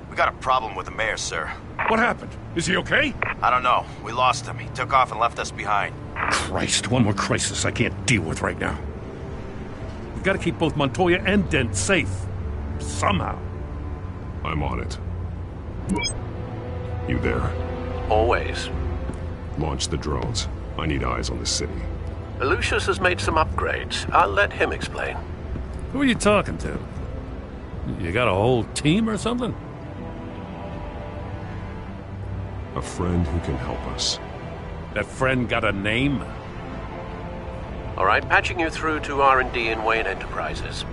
We got a problem with the mayor, sir. What happened? Is he okay? I don't know. We lost him. He took off and left us behind. Christ, one more crisis I can't deal with right now. We've got to keep both Montoya and Dent safe. Somehow. I'm on it. You there? Always. Launch the drones. I need eyes on the city. Lucius has made some upgrades. I'll let him explain. Who are you talking to? You got a whole team or something? A friend who can help us. That friend got a name? All right, patching you through to R&D in Wayne Enterprises.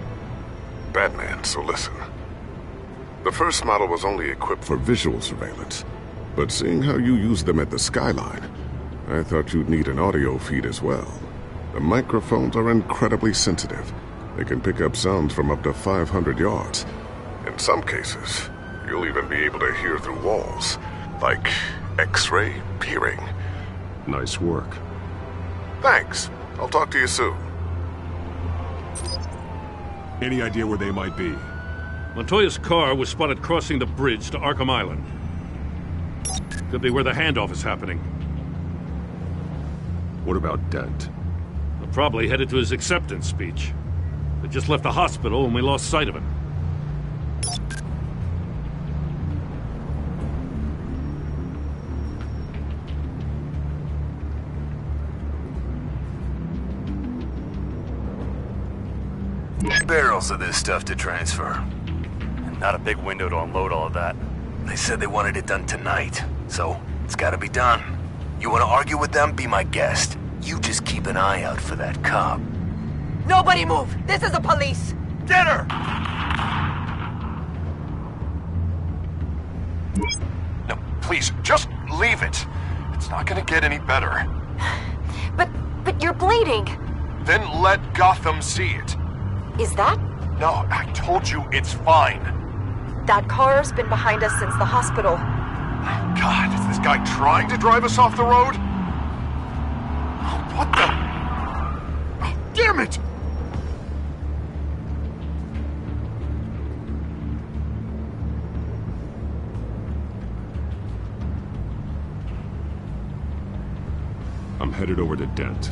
Batman, so listen. The first model was only equipped for visual surveillance, but seeing how you use them at the Skyline, I thought you'd need an audio feed as well. The microphones are incredibly sensitive. They can pick up sounds from up to 500 yards. In some cases, you'll even be able to hear through walls, like X-ray peering. Nice work. Thanks. I'll talk to you soon. Any idea where they might be? Montoya's car was spotted crossing the bridge to Arkham Island. Could be where the handoff is happening. What about Dent? They're probably headed to his acceptance speech. They just left the hospital and we lost sight of him. Barrels of this stuff to transfer. And not a big window to unload all of that. They said they wanted it done tonight, so it's gotta be done. You wanna argue with them? Be my guest. You just keep an eye out for that cop. Nobody move! This is the police! Get her! No, please, just leave it. It's not gonna get any better. But you're bleeding. Then let Gotham see it. Is that? No, I told you it's fine. That car's been behind us since the hospital. God, is this guy trying to drive us off the road? What the? Oh, damn it! I'm headed over to Dent.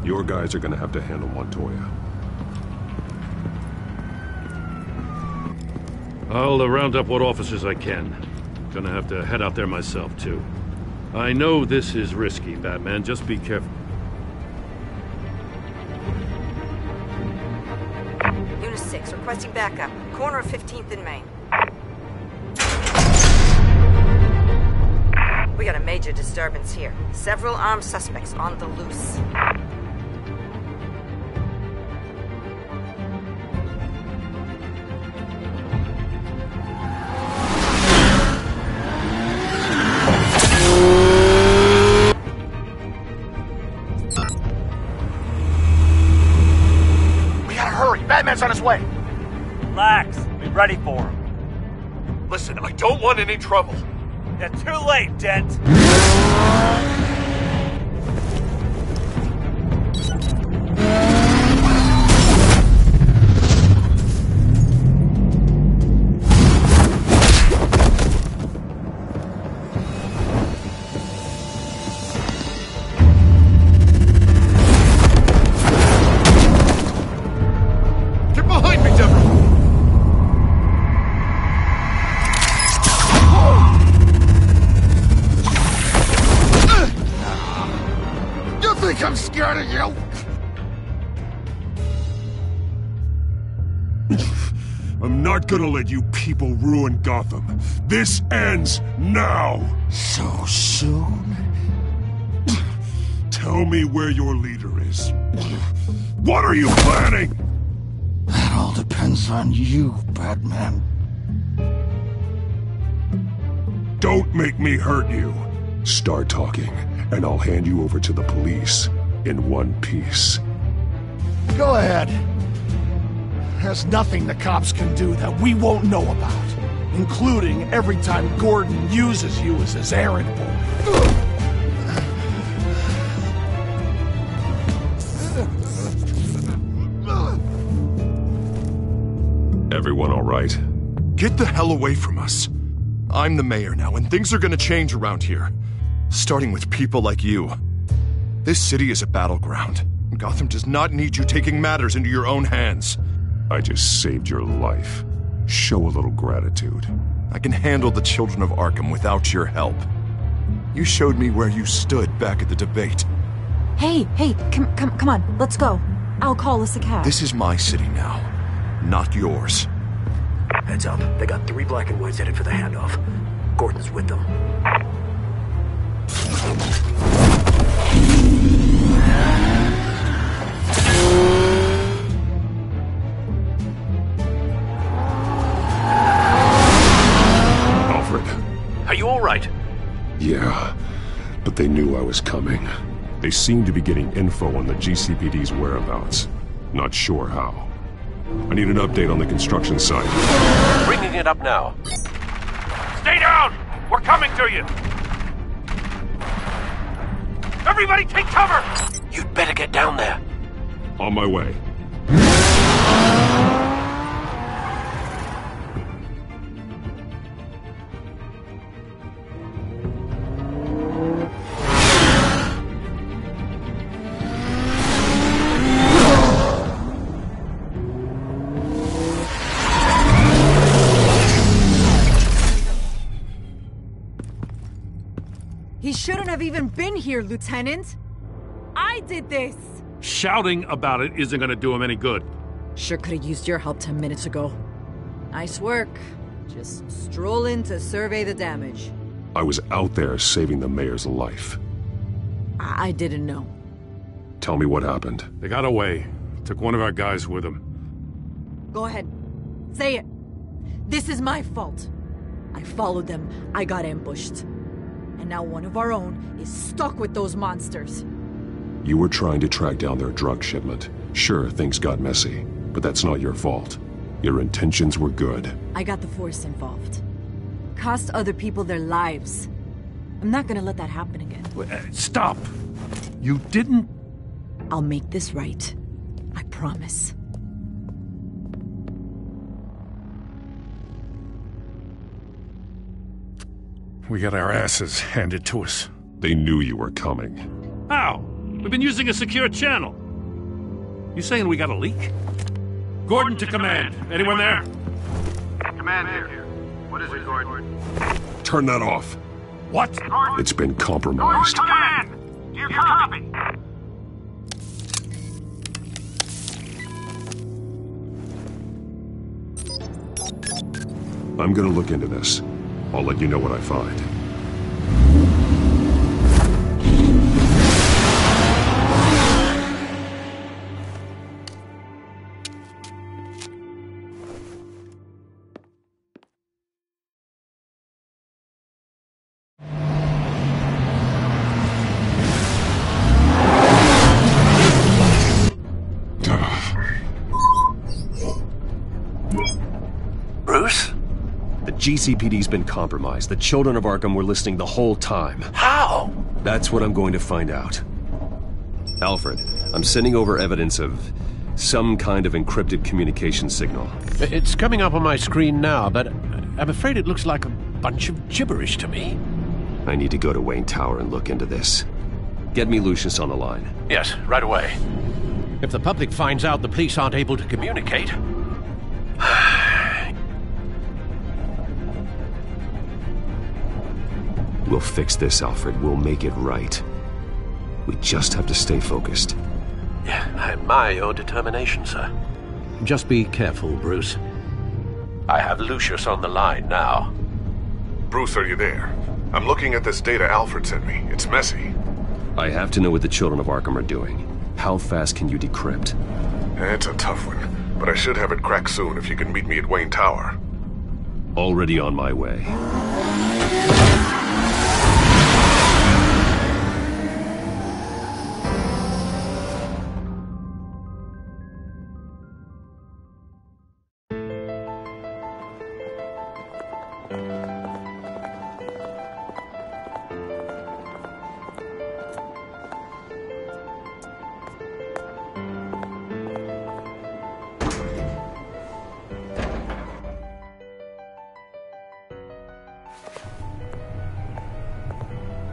Your guys are gonna have to handle Montoya. I'll round up what officers I can. Gonna have to head out there myself, too. I know this is risky, Batman. Just be careful. Unit 6, requesting backup. Corner of 15th and Main. We got a major disturbance here. Several armed suspects on the loose. Batman's on his way. Relax. Be ready for him. Listen, I don't want any trouble. You're too late, Dent. I'm scared of you! I'm not gonna let you people ruin Gotham. This ends now! So soon? Tell me where your leader is. What are you planning? That all depends on you, Batman. Don't make me hurt you. Start talking, and I'll hand you over to the police in one piece. Go ahead. There's nothing the cops can do that we won't know about, including every time Gordon uses you as his errand boy. Everyone all right? Get the hell away from us. I'm the mayor now, and things are gonna change around here. Starting with people like you. This city is a battleground. Gotham does not need you taking matters into your own hands. I just saved your life. Show a little gratitude. I can handle the children of Arkham without your help. You showed me where you stood back at the debate. Hey, come on, let's go. I'll call us a cab. This is my city now, not yours. Heads up, they got 3 black and whites headed for the handoff. Gordon's with them. Alfred. Are you all right? Yeah, but they knew I was coming. They seem to be getting info on the GCPD's whereabouts. Not sure how. I need an update on the construction site. Bringing it up now. Stay down! We're coming to you! Everybody take cover! You'd better get down there. On my way. He shouldn't have even been here, Lieutenant. I did this. Shouting about it isn't gonna do him any good. Sure could have used your help 10 minutes ago. Nice work. Just stroll in to survey the damage. I was out there saving the mayor's life. I didn't know. Tell me what happened. They got away. Took one of our guys with them. Go ahead. Say it. This is my fault. I followed them. I got ambushed. And now one of our own is stuck with those monsters. You were trying to track down their drug shipment. Sure, things got messy, but that's not your fault. Your intentions were good. I got the Force involved. Cost other people their lives. I'm not gonna let that happen again. Stop! You didn't... I'll make this right. I promise. We got our asses handed to us. They knew you were coming. How? We've been using a secure channel. You saying we got a leak? Gordon to command. Anyone there? Command here. What is it, Gordon? Turn that off. What? It's been compromised. Command! Do you copy? I'm gonna look into this. I'll let you know what I find. Bruce? The GCPD's been compromised. The children of Arkham were listening the whole time. How? That's what I'm going to find out. Alfred, I'm sending over evidence of some kind of encrypted communication signal. It's coming up on my screen now, but I'm afraid it looks like a bunch of gibberish to me. I need to go to Wayne Tower and look into this. Get me Lucius on the line. Yes, right away. If the public finds out the police aren't able to communicate... We'll fix this, Alfred. We'll make it right. We just have to stay focused. Yeah, I admire your determination, sir. Just be careful, Bruce. I have Lucius on the line now. Bruce, are you there? I'm looking at this data Alfred sent me. It's messy. I have to know what the children of Arkham are doing. How fast can you decrypt? It's a tough one, but I should have it cracked soon if you can meet me at Wayne Tower. Already on my way.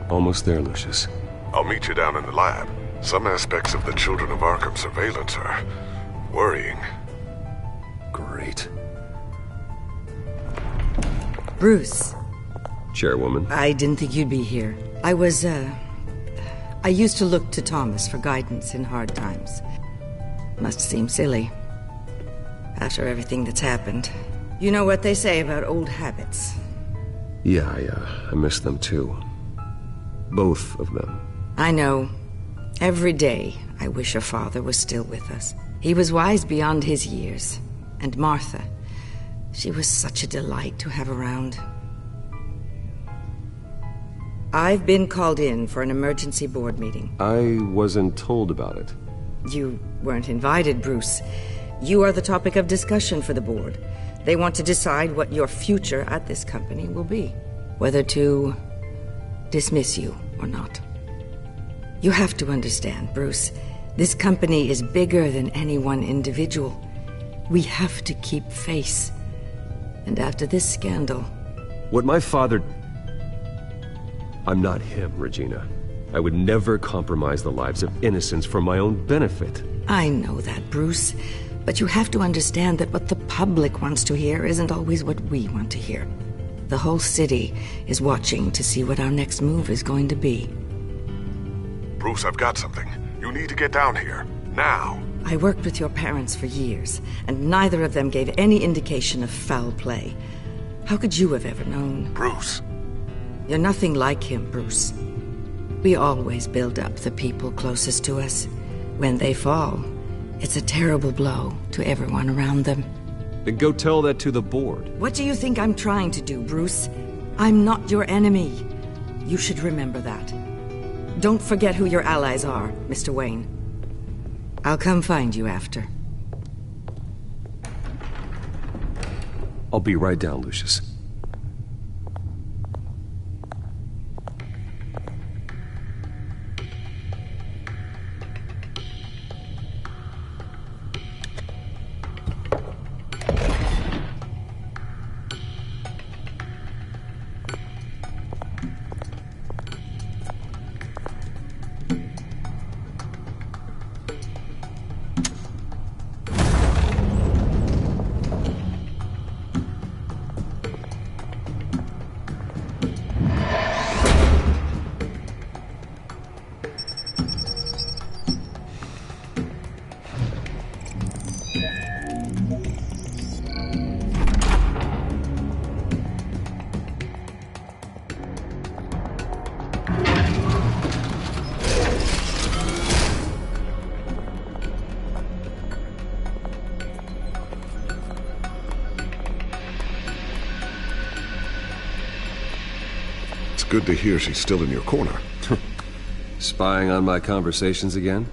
Almost there, Lucius. I'll meet you down in the lab. Some aspects of the Children of Arkham surveillance are worrying. Great. Bruce. Chairwoman. I didn't think you'd be here. I used to look to Thomas for guidance in hard times. Must seem silly. After everything that's happened. You know what they say about old habits. Yeah, I miss them too. Both of them. I know. Every day, I wish your father was still with us. He was wise beyond his years. And Martha, she was such a delight to have around. I've been called in for an emergency board meeting. I wasn't told about it. You weren't invited, Bruce. You are the topic of discussion for the board. They want to decide what your future at this company will be. Whether to dismiss you or not. You have to understand, Bruce. This company is bigger than any one individual. We have to keep face. And after this scandal... What my father... I'm not him, Regina. I would never compromise the lives of innocents for my own benefit. I know that, Bruce. But you have to understand that what the public wants to hear isn't always what we want to hear. The whole city is watching to see what our next move is going to be. Bruce, I've got something. You need to get down here. Now. I worked with your parents for years, and neither of them gave any indication of foul play. How could you have ever known? Bruce. You're nothing like him, Bruce. We always build up the people closest to us. When they fall, it's a terrible blow to everyone around them. Then go tell that to the board. What do you think I'm trying to do, Bruce? I'm not your enemy. You should remember that. Don't forget who your allies are, Mr. Wayne. I'll come find you after. I'll be right down, Lucius. Good to hear she's still in your corner. Spying on my conversations again?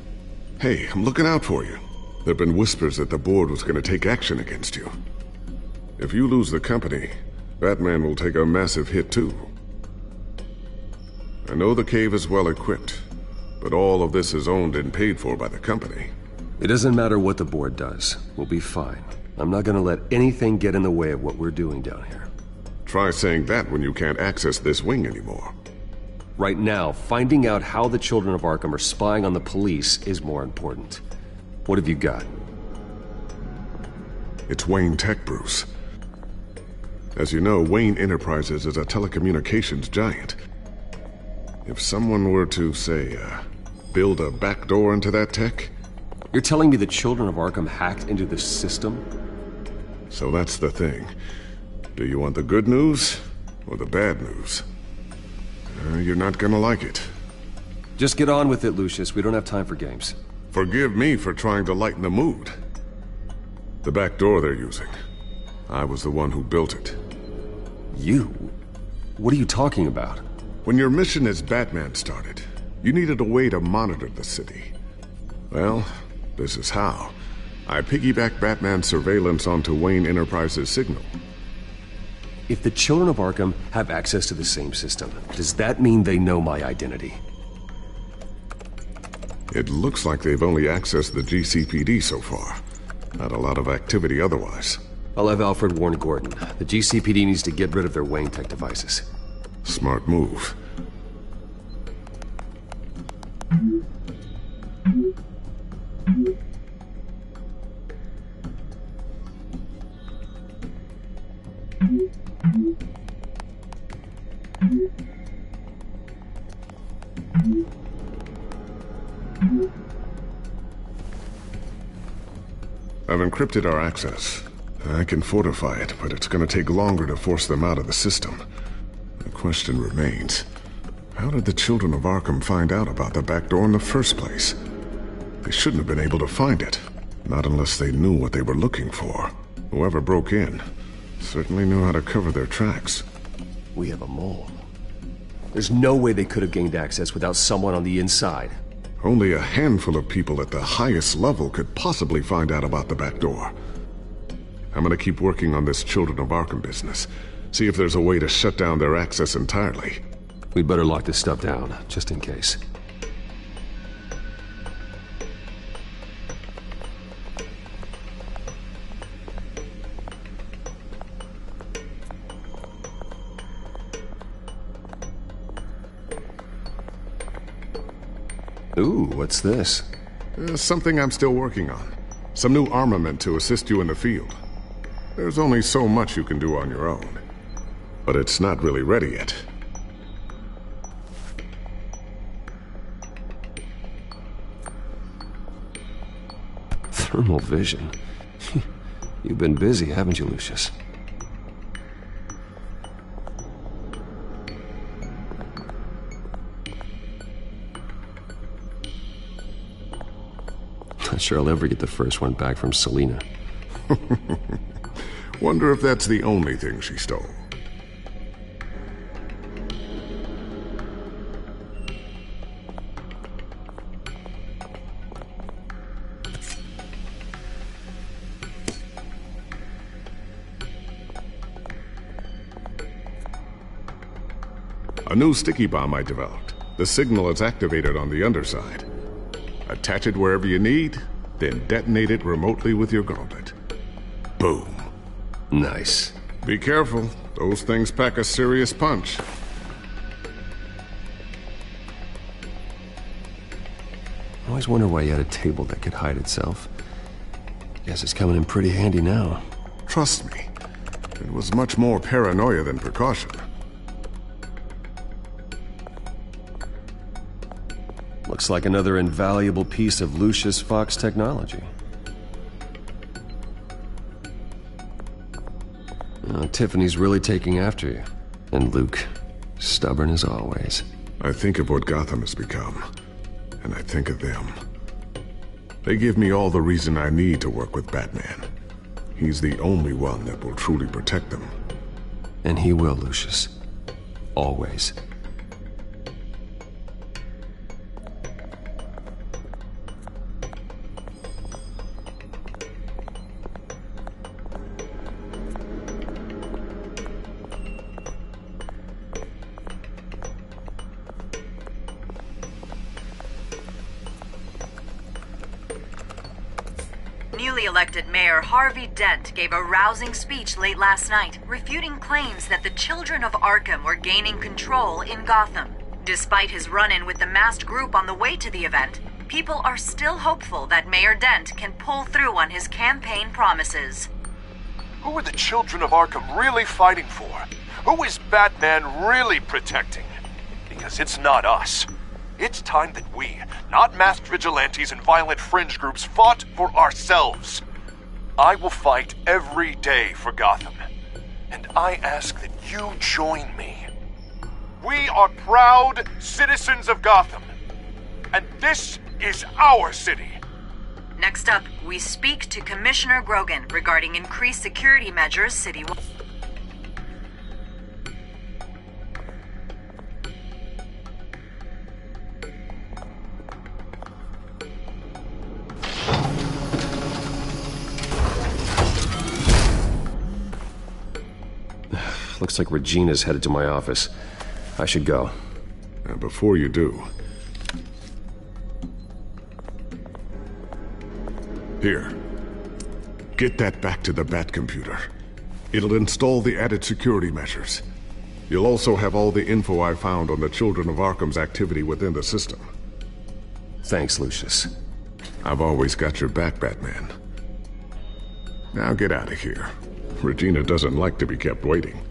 Hey, I'm looking out for you. There've been whispers that the board was going to take action against you. If you lose the company, Batman will take a massive hit too. I know the cave is well equipped, but all of this is owned and paid for by the company. It doesn't matter what the board does. We'll be fine. I'm not going to let anything get in the way of what we're doing down here. Try saying that when you can't access this wing anymore. Right now, finding out how the Children of Arkham are spying on the police is more important. What have you got? It's Wayne Tech, Bruce. As you know, Wayne Enterprises is a telecommunications giant. If someone were to, say, build a backdoor into that tech... You're telling me the Children of Arkham hacked into the system? So that's the thing. Do you want the good news or the bad news? You're not gonna like it. Just get on with it, Lucius. We don't have time for games. Forgive me for trying to lighten the mood. The back door they're using. I was the one who built it. You? What are you talking about? When your mission as Batman started, you needed a way to monitor the city. Well, this is how. I piggybacked Batman's surveillance onto Wayne Enterprises' signal. If the children of Arkham have access to the same system, does that mean they know my identity? It looks like they've only accessed the GCPD so far. Not a lot of activity otherwise. I'll have Alfred warn Gordon. The GCPD needs to get rid of their Wayne Tech devices. Smart move. I've encrypted our access. I can fortify it, but it's going to take longer to force them out of the system. The question remains, how did the children of Arkham find out about the back door in the first place? They shouldn't have been able to find it. Not unless they knew what they were looking for. Whoever broke in certainly knew how to cover their tracks. We have a mole. There's no way they could have gained access without someone on the inside. Only a handful of people at the highest level could possibly find out about the back door. I'm gonna keep working on this Children of Arkham business. See if there's a way to shut down their access entirely. We'd better lock this stuff down, just in case. Ooh, what's this? Something I'm still working on. Some new armament to assist you in the field. There's only so much you can do on your own. But it's not really ready yet. Thermal vision. You've been busy, haven't you, Lucius? Not sure I'll ever get the first one back from Selina. Wonder if that's the only thing she stole. A new sticky bomb I developed. The signal is activated on the underside. Attach it wherever you need, then detonate it remotely with your gauntlet. Boom. Nice. Be careful. Those things pack a serious punch. I always wonder why you had a table that could hide itself. Guess it's coming in pretty handy now. Trust me. It was much more paranoia than precaution. Looks like another invaluable piece of Lucius Fox technology. Tiffany's really taking after you. And Luke, stubborn as always. I think of what Gotham has become, and I think of them. They give me all the reason I need to work with Batman. He's the only one that will truly protect them. And he will, Lucius. Always. Newly elected Mayor Harvey Dent gave a rousing speech late last night, refuting claims that the children of Arkham were gaining control in Gotham. Despite his run-in with the masked group on the way to the event, people are still hopeful that Mayor Dent can pull through on his campaign promises. Who are the children of Arkham really fighting for? Who is Batman really protecting? Because it's not us. It's time that we, not masked vigilantes and violent fringe groups, fought for ourselves. I will fight every day for Gotham. And I ask that you join me. We are proud citizens of Gotham. and this is our city. Next up, we speak to Commissioner Grogan regarding increased security measures citywide. Looks like Regina's headed to my office. I should go. And before you do... Here. Get that back to the Bat computer. It'll install the added security measures. You'll also have all the info I found on the Children of Arkham's activity within the system. Thanks, Lucius. I've always got your back, Batman. Now get out of here. Regina doesn't like to be kept waiting.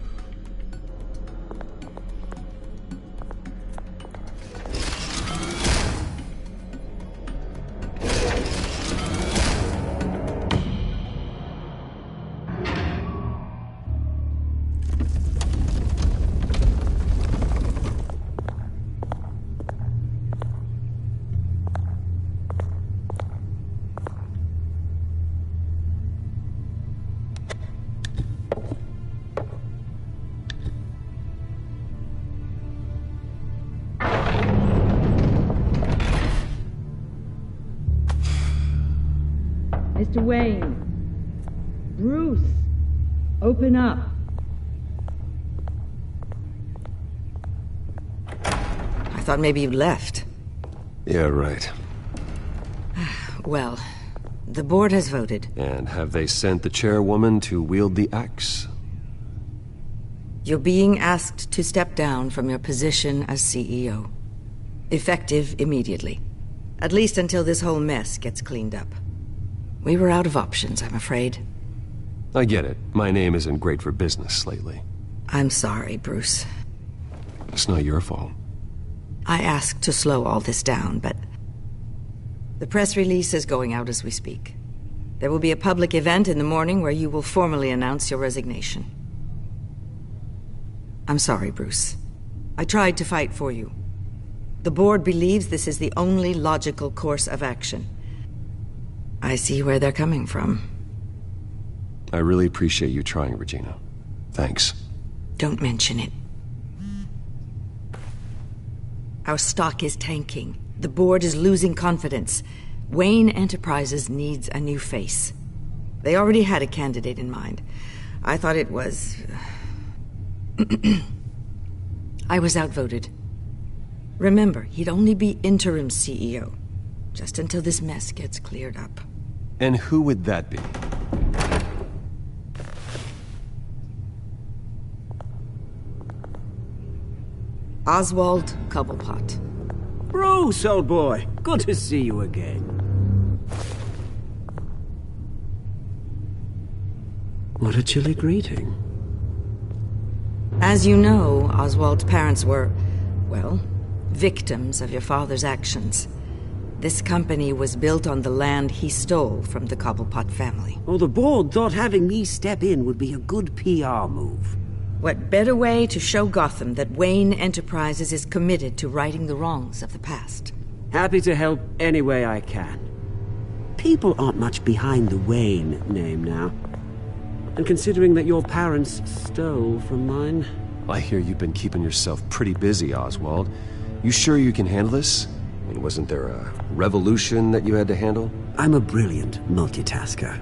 Mr. Wayne. Bruce. Open up. I thought maybe you left. Yeah, right. Well, the board has voted. And have they sent the chairwoman to wield the axe? You're being asked to step down from your position as CEO. Effective immediately. At least until this whole mess gets cleaned up. We were out of options, I'm afraid. I get it. My name isn't great for business lately. I'm sorry, Bruce. It's not your fault. I asked to slow all this down, but... the press release is going out as we speak. There will be a public event in the morning where you will formally announce your resignation. I'm sorry, Bruce. I tried to fight for you. The board believes this is the only logical course of action. I see where they're coming from. I really appreciate you trying, Regina. Thanks. Don't mention it. Our stock is tanking. The board is losing confidence. Wayne Enterprises needs a new face. They already had a candidate in mind. I thought it was... I was outvoted. Remember, he'd only be interim CEO. Just until this mess gets cleared up. And who would that be? Oswald Cobblepot. Bruce, old boy. Good to see you again. What a chilly greeting. As you know, Oswald's parents were, well, victims of your father's actions. This company was built on the land he stole from the Cobblepot family. Oh, the board thought having me step in would be a good PR move. What better way to show Gotham that Wayne Enterprises is committed to righting the wrongs of the past? Happy to help any way I can. People aren't much behind the Wayne name now. And considering that your parents stole from mine... I hear you've been keeping yourself pretty busy, Oswald. You sure you can handle this? I mean, wasn't there a revolution that you had to handle? I'm a brilliant multitasker.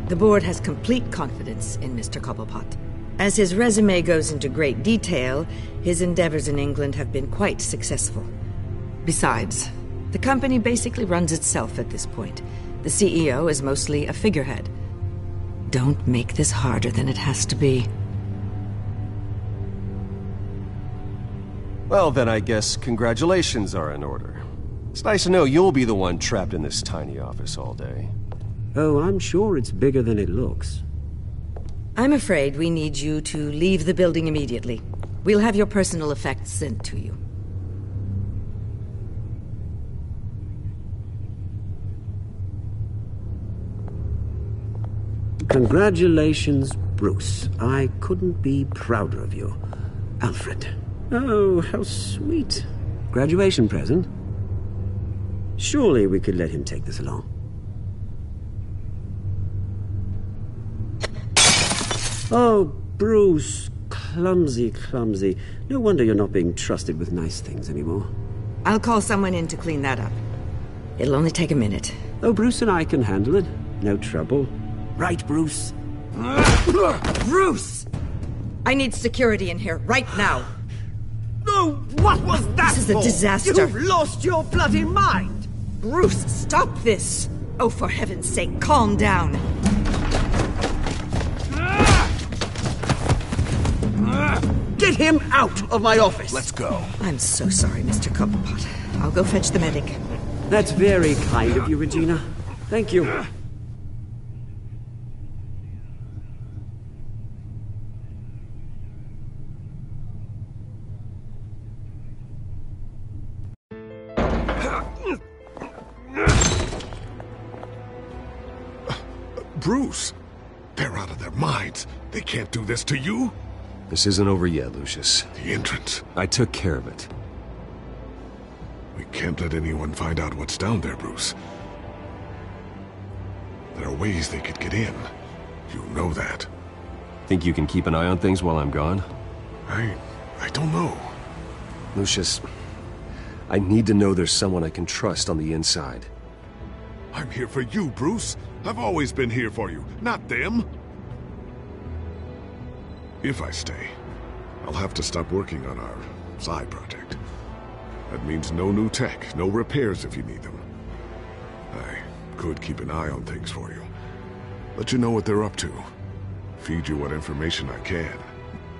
The board has complete confidence in Mr. Cobblepot. As his resume goes into great detail, his endeavors in England have been quite successful. Besides, the company basically runs itself at this point. The CEO is mostly a figurehead. Don't make this harder than it has to be. Well, then I guess congratulations are in order. It's nice to know you'll be the one trapped in this tiny office all day. Oh, I'm sure it's bigger than it looks. I'm afraid we need you to leave the building immediately. We'll have your personal effects sent to you. Congratulations, Bruce. I couldn't be prouder of you. Alfred. Oh, how sweet. Graduation present? Surely we could let him take this along. Oh, Bruce. Clumsy, clumsy. No wonder you're not being trusted with nice things anymore. I'll call someone in to clean that up. It'll only take a minute. Oh, Bruce and I can handle it. No trouble. Right, Bruce? Bruce! I need security in here, right now. No, what was that This is a disaster. You've lost your bloody mind! Bruce, stop this! Oh, for heaven's sake, calm down. Get him out of my office! Let's go. I'm so sorry, Mr. Cobblepot. I'll go fetch the medic. That's very kind of you, Regina. Thank you. Bruce, they're out of their minds. They can't do this to you. This isn't over yet, Lucius. The entrance. I took care of it. We can't let anyone find out what's down there, Bruce. There are ways they could get in. You know that. Think you can keep an eye on things while I'm gone? I don't know. Lucius, I need to know there's someone I can trust on the inside. I'm here for you, Bruce. I've always been here for you, not them. If I stay, I'll have to stop working on our side project. That means no new tech, no repairs if you need them. I could keep an eye on things for you. Let you know what they're up to. Feed you what information I can.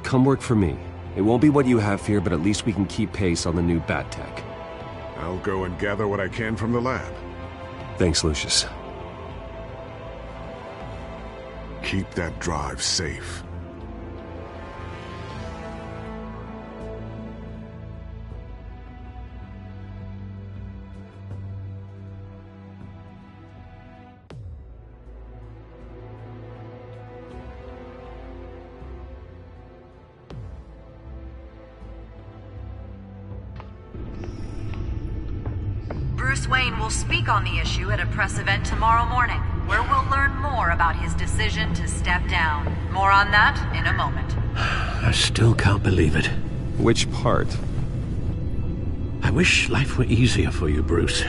Come work for me. It won't be what you have here, but at least we can keep pace on the new bat tech. I'll go and gather what I can from the lab. Thanks, Lucius. Keep that drive safe. Bruce Wayne will speak on the issue at a press event tomorrow morning, where we'll learn more about his decision to step down. More on that in a moment. I still can't believe it. Which part? I wish life were easier for you, Bruce.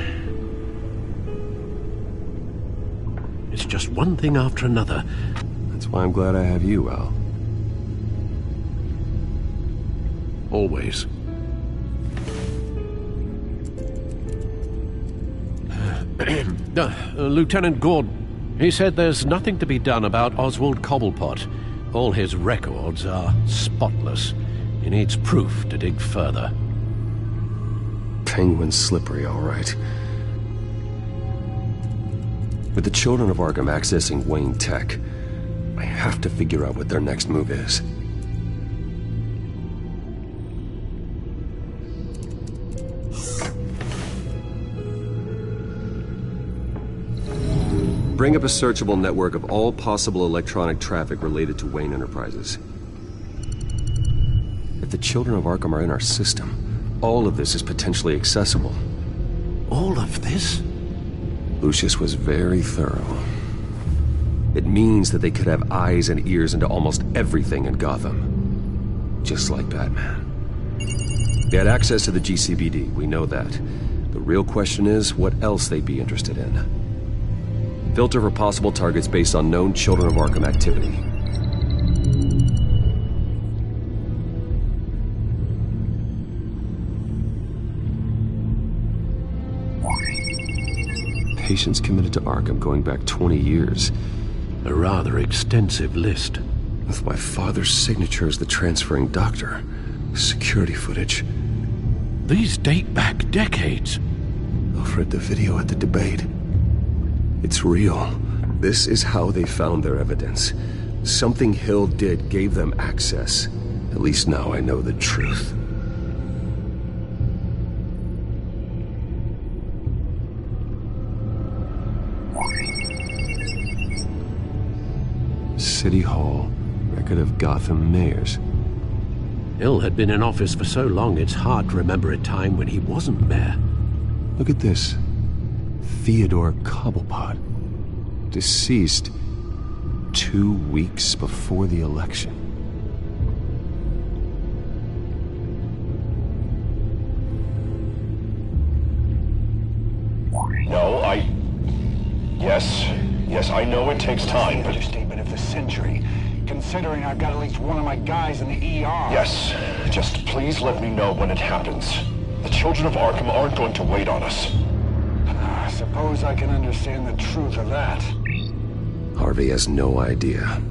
It's just one thing after another. That's why I'm glad I have you, Al. Always. Lieutenant Gordon, he said there's nothing to be done about Oswald Cobblepot. All his records are spotless. He needs proof to dig further. Penguin's slippery, all right. With the children of Arkham accessing Wayne Tech, I have to figure out what their next move is. Bring up a searchable network of all possible electronic traffic related to Wayne Enterprises. If the children of Arkham are in our system, all of this is potentially accessible. All of this? Lucius was very thorough. It means that they could have eyes and ears into almost everything in Gotham. Just like Batman. They had access to the GCPD, we know that. The real question is, what else they'd be interested in. Filter for possible targets based on known Children of Arkham activity. Patients committed to Arkham going back 20 years. A rather extensive list. With my father's signature as the transferring doctor. Security footage. These date back decades. I've read the video at the debate. It's real. This is how they found their evidence. Something Hill did gave them access. At least now I know the truth. City Hall. Record of Gotham mayors. Hill had been in office for so long it's hard to remember a time when he wasn't mayor. Look at this. Theodore Cobblepot, deceased 2 weeks before the election. No, Yes, I know it takes time, but... Understatement of the century, considering I've got at least one of my guys in the ER. Yes, just please let me know when it happens. The children of Arkham aren't going to wait on us. I suppose I can understand the truth of that. Harvey has no idea.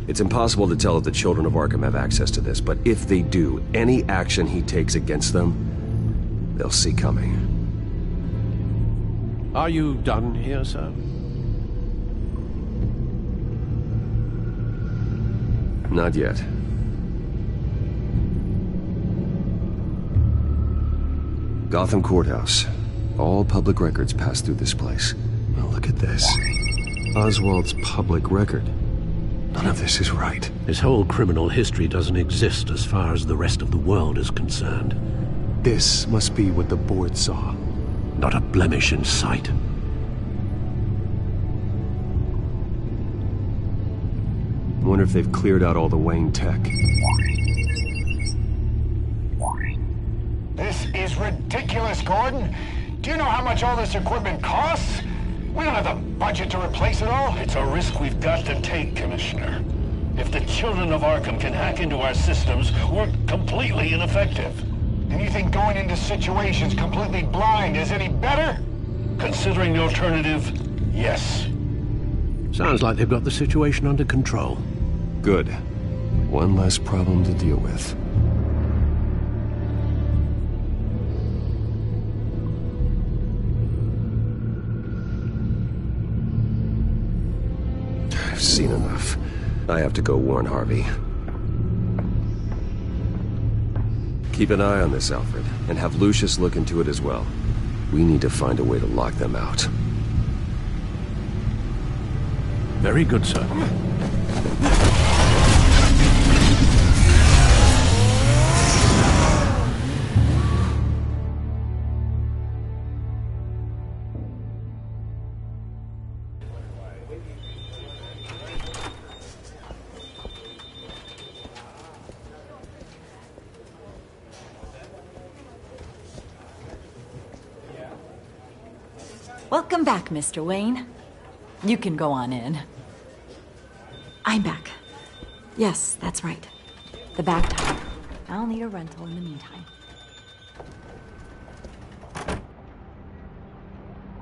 It's impossible to tell if the children of Arkham have access to this, but if they do, any action he takes against them, they'll see coming. Are you done here, sir? Not yet. Gotham Courthouse. All public records pass through this place. Now look at this. Oswald's public record. None of this is right. His whole criminal history doesn't exist as far as the rest of the world is concerned. This must be what the board saw. Not a blemish in sight. Wonder if they've cleared out all the Wayne tech. This is ridiculous, Gordon. Do you know how much all this equipment costs? We don't have the budget to replace it all. It's a risk we've got to take, Commissioner. If the children of Arkham can hack into our systems, we're completely ineffective. And you think going into situations completely blind is any better? Considering the alternative, yes. Sounds like they've got the situation under control. Good. One less problem to deal with. I've seen enough. I have to go warn Harvey. Keep an eye on this, Alfred, and have Lucius look into it as well. We need to find a way to lock them out. Very good, sir. Welcome back, Mr. Wayne. You can go on in. I'm back. Yes, that's right. The back tire. I'll need a rental in the meantime.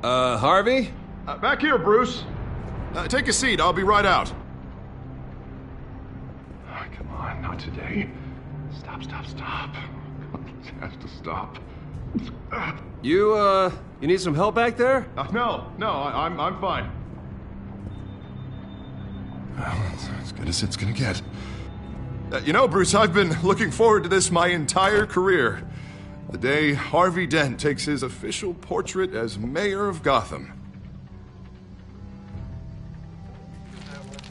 Harvey? Back here, Bruce. Take a seat. I'll be right out. Oh, come on, not today. Stop. This has to stop. You need some help back there? No, I'm fine. Well, it's as good as it's gonna get. You know, Bruce, I've been looking forward to this my entire career. The day Harvey Dent takes his official portrait as mayor of Gotham.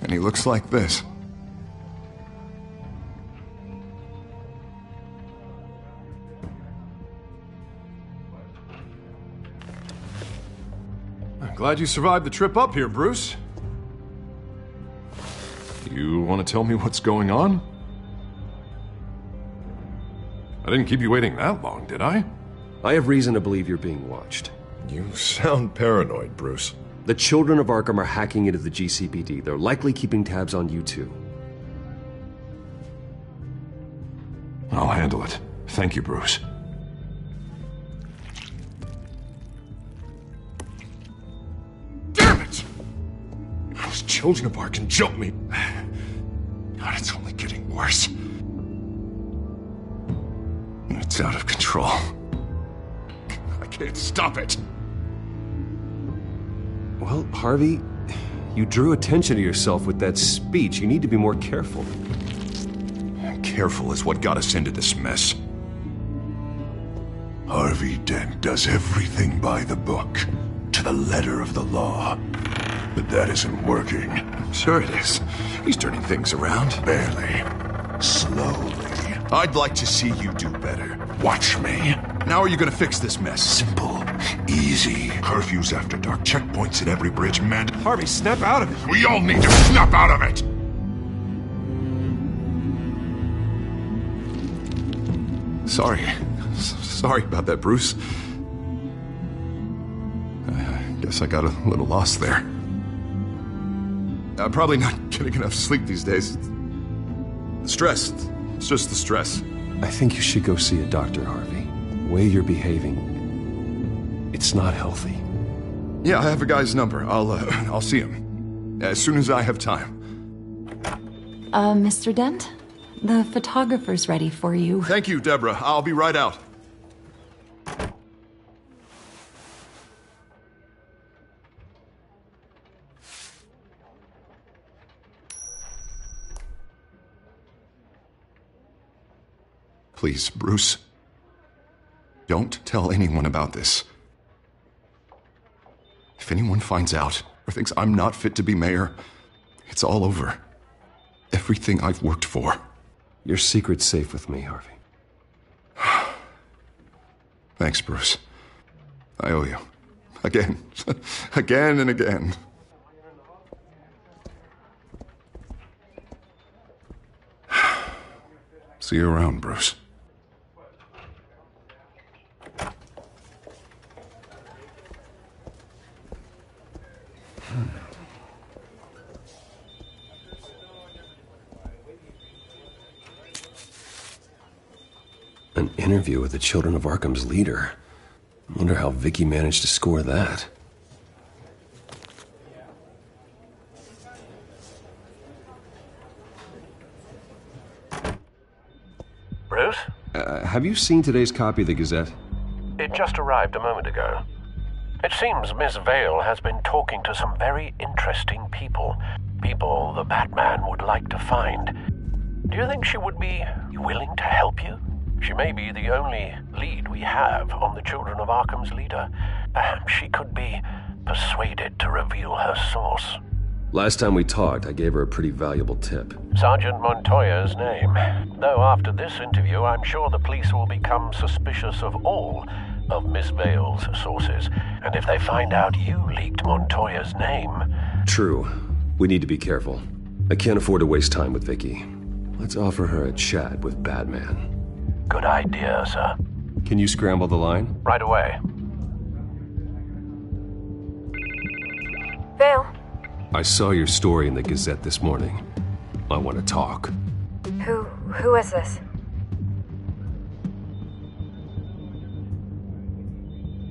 And he looks like this. I'm glad you survived the trip up here, Bruce. You want to tell me what's going on? I didn't keep you waiting that long, did I? I have reason to believe you're being watched. You sound paranoid, Bruce. The children of Arkham are hacking into the GCPD. They're likely keeping tabs on you too. I'll handle it. Thank you, Bruce. Damn it! Those children of Arkham jumped me. God, it's only getting worse. It's out of control. I can't stop it. Well, Harvey, you drew attention to yourself with that speech. You need to be more careful. Careful is what got us into this mess. Harvey Dent does everything by the book, to the letter of the law. But that isn't working. Sure it is. He's turning things around. Barely. Slowly. I'd like to see you do better. Watch me. Now are you gonna fix this mess? Simple. Easy. Curfews after dark, checkpoints at every bridge, man. Harvey, snap out of it. We all need to snap out of it! Sorry about that, Bruce. I guess I got a little lost there. I'm probably not getting enough sleep these days. The stress. It's just the stress. I think you should go see a doctor, Harvey. The way you're behaving, it's not healthy. Yeah, I have a guy's number. I'll see him as soon as I have time. Mr. Dent? The photographer's ready for you. Thank you, Deborah. I'll be right out. Please, Bruce. Don't tell anyone about this. If anyone finds out or thinks I'm not fit to be mayor, it's all over. Everything I've worked for. Your secret's safe with me, Harvey. Thanks, Bruce. I owe you. Again. Again and again. See you around, Bruce. An interview with the Children of Arkham's leader. I wonder how Vicky managed to score that. Bruce? Have you seen today's copy of the Gazette? It just arrived a moment ago. It seems Miss Vale has been talking to some very interesting people. People the Batman would like to find. Do you think she would be willing to help you? She may be the only lead we have on the Children of Arkham's leader. Perhaps she could be persuaded to reveal her source. Last time we talked, I gave her a pretty valuable tip. Sergeant Montoya's name. Though after this interview, I'm sure the police will become suspicious of all of Miss Vale's sources. And if they find out you leaked Montoya's name... True. We need to be careful. I can't afford to waste time with Vicky. Let's offer her a chat with Batman. Good idea, sir. Can you scramble the line? Right away. Vale. I saw your story in the Gazette this morning. I want to talk. Who is this?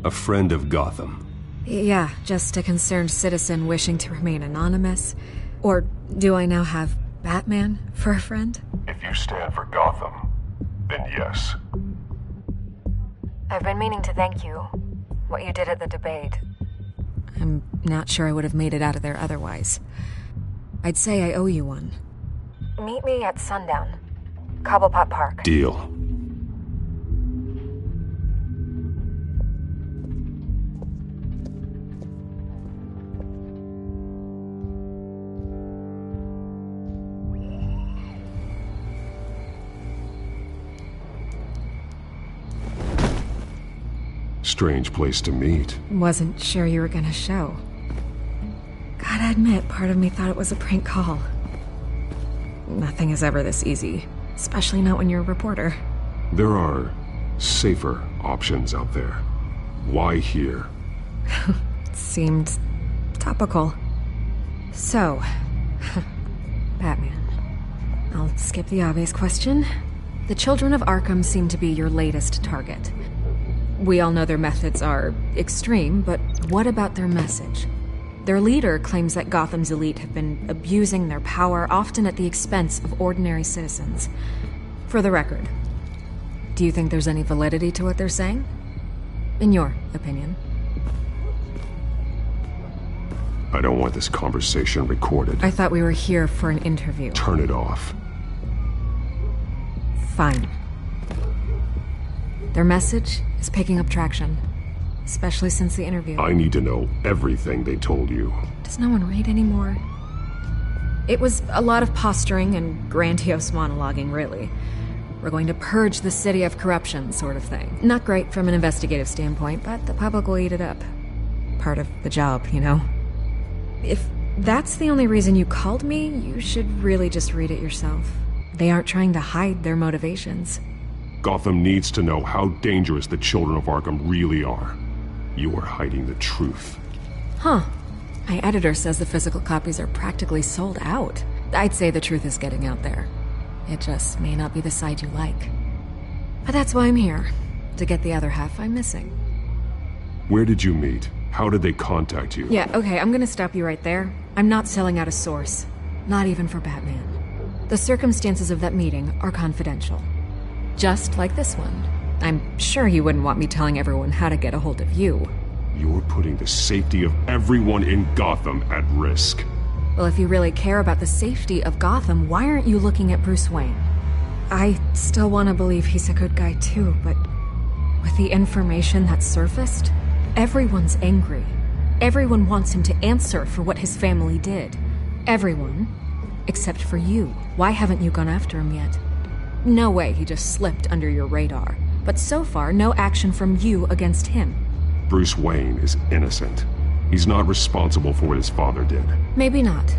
A friend of Gotham. Yeah, just a concerned citizen wishing to remain anonymous. Or do I now have Batman for a friend? If you stand for Gotham, then yes. I've been meaning to thank you. What you did at the debate. I'm not sure I would have made it out of there otherwise. I'd say I owe you one. Meet me at sundown. Cobblepot Park. Deal. Strange place to meet. Wasn't sure you were gonna show. Gotta admit, part of me thought it was a prank call. Nothing is ever this easy, especially not when you're a reporter. There are safer options out there. Why here? Seemed topical. So, Batman. I'll skip the obvious question. The Children of Arkham seem to be your latest target. We all know their methods are extreme, but what about their message? Their leader claims that Gotham's elite have been abusing their power, often at the expense of ordinary citizens. For the record, do you think there's any validity to what they're saying? In your opinion? I don't want this conversation recorded. I thought we were here for an interview. Turn it off. Fine. Their message is picking up traction, especially since the interview. I need to know everything they told you. Does no one read anymore? It was a lot of posturing and grandiose monologuing, really. We're going to purge the city of corruption, sort of thing. Not great from an investigative standpoint, but the public will eat it up. Part of the job, you know? If that's the only reason you called me, you should really just read it yourself. They aren't trying to hide their motivations. Gotham needs to know how dangerous the children of Arkham really are. You are hiding the truth. Huh. My editor says the physical copies are practically sold out. I'd say the truth is getting out there. It just may not be the side you like. But that's why I'm here, to get the other half I'm missing. Where did you meet? How did they contact you? Yeah, okay, I'm gonna stop you right there. I'm not selling out a source. Not even for Batman. The circumstances of that meeting are confidential. Just like this one. I'm sure you wouldn't want me telling everyone how to get a hold of you. You're putting the safety of everyone in Gotham at risk. Well, if you really care about the safety of Gotham, why aren't you looking at Bruce Wayne? I still want to believe he's a good guy too, but with the information that's surfaced, everyone's angry. Everyone wants him to answer for what his family did. Everyone, except for you. Why haven't you gone after him yet? No way he just slipped under your radar. But so far, no action from you against him. Bruce Wayne is innocent. He's not responsible for what his father did. Maybe not,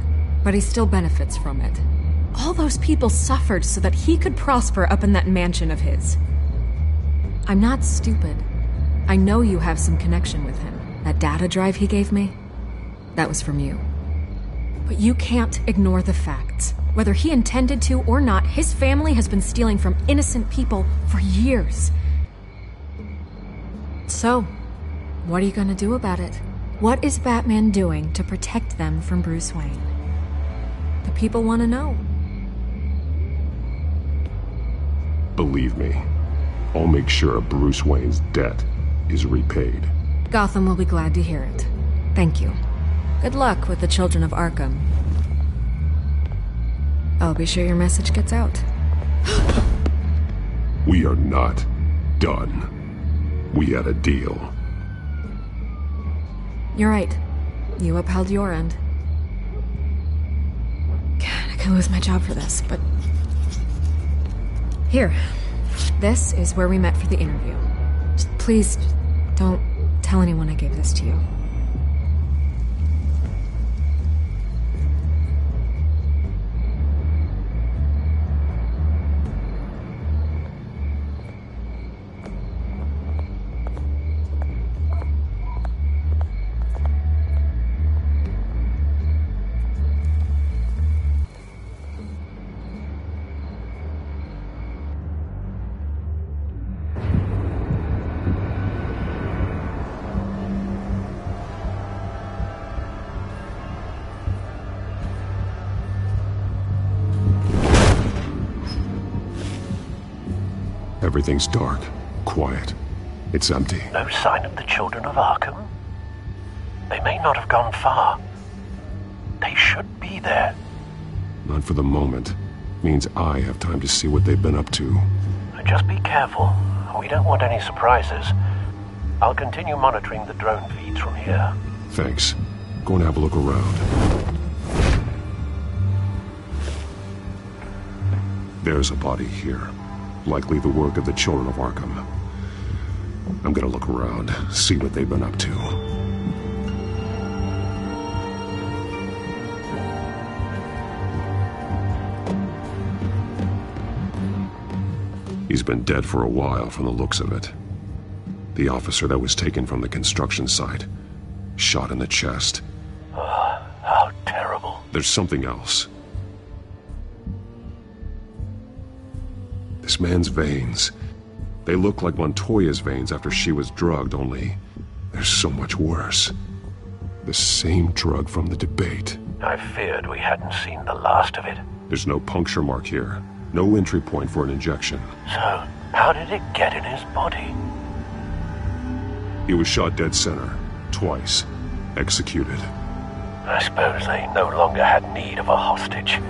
but he still benefits from it. All those people suffered so that he could prosper up in that mansion of his. I'm not stupid. I know you have some connection with him. That data drive he gave me, that was from you. But you can't ignore the facts. Whether he intended to or not, his family has been stealing from innocent people for years. So, what are you gonna do about it? What is Batman doing to protect them from Bruce Wayne? The people want to know. Believe me, I'll make sure Bruce Wayne's debt is repaid. Gotham will be glad to hear it. Thank you. Good luck with the children of Arkham. I'll be sure your message gets out. We are not done. We had a deal. You're right. You upheld your end. God, I could lose my job for this, but... Here. This is where we met for the interview. Just please, don't tell anyone I gave this to you. Everything's dark, quiet. It's empty. No sign of the children of Arkham? They may not have gone far. They should be there. Not for the moment. Means I have time to see what they've been up to. Just be careful. We don't want any surprises. I'll continue monitoring the drone feeds from here. Thanks. Go and have a look around. There's a body here. Likely the work of the children of Arkham. I'm gonna look around, see what they've been up to. He's been dead for a while from the looks of it. The officer that was taken from the construction site. Shot in the chest. How terrible. There's something else. This man's veins. They look like Montoya's veins after she was drugged, only they're so much worse. The same drug from the debate. I feared we hadn't seen the last of it. There's no puncture mark here. No entry point for an injection. So, how did it get in his body? He was shot dead center. Twice. Executed. I suppose they no longer had need of a hostage.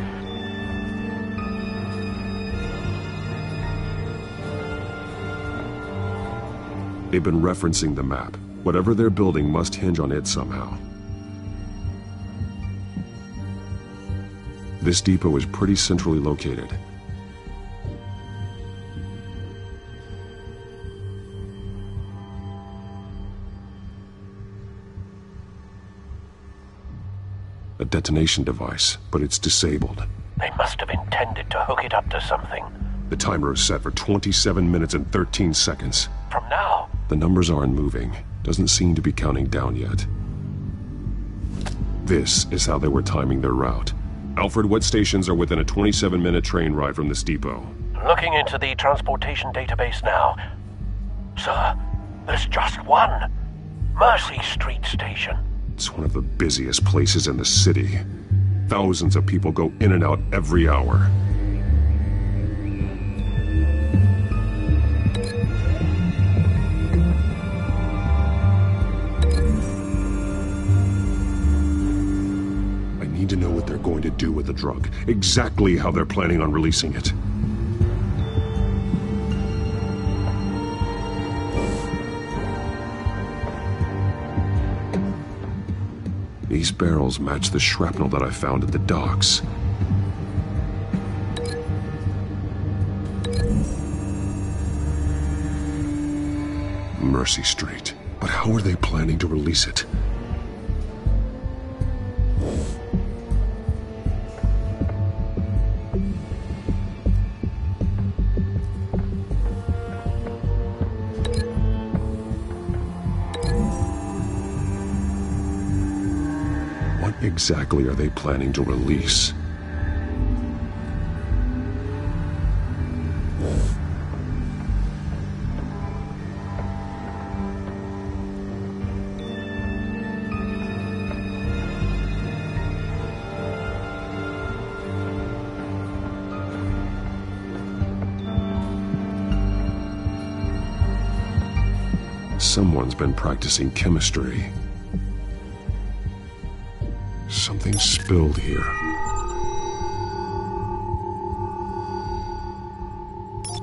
They've been referencing the map. Whatever they're building must hinge on it somehow. This depot is pretty centrally located. detonation device, but it's disabled. They must have intended to hook it up to something. The timer is set for 27 minutes and 13 seconds. From now? The numbers aren't moving. Doesn't seem to be counting down yet. This is how they were timing their route. Alfred, what stations are within a 27-minute train ride from this depot? Looking into the transportation database now. Sir, there's just one. Mercy Street Station. It's one of the busiest places in the city. Thousands of people go in and out every hour. I need to know what they're going to do with the drug. Exactly how they're planning on releasing it. These barrels match the shrapnel that I found at the docks. Mercy Street. But how are they planning to release it? What exactly are they planning to release? Someone's been practicing chemistry. Something spilled here.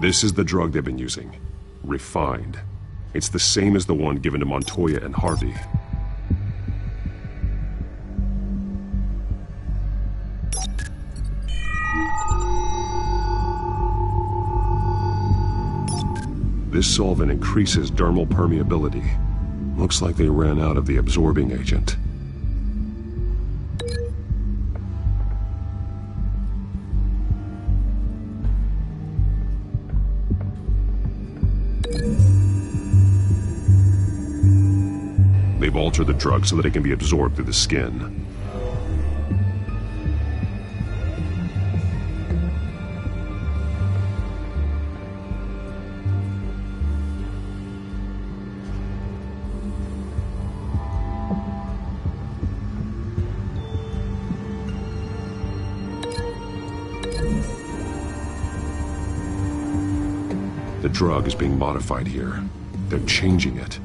This is the drug they've been using. Refined. It's the same as the one given to Montoya and Harvey. This solvent increases dermal permeability. Looks like they ran out of the absorbing agent. They've altered the drug so that it can be absorbed through the skin. The drug is being modified here. They're changing it.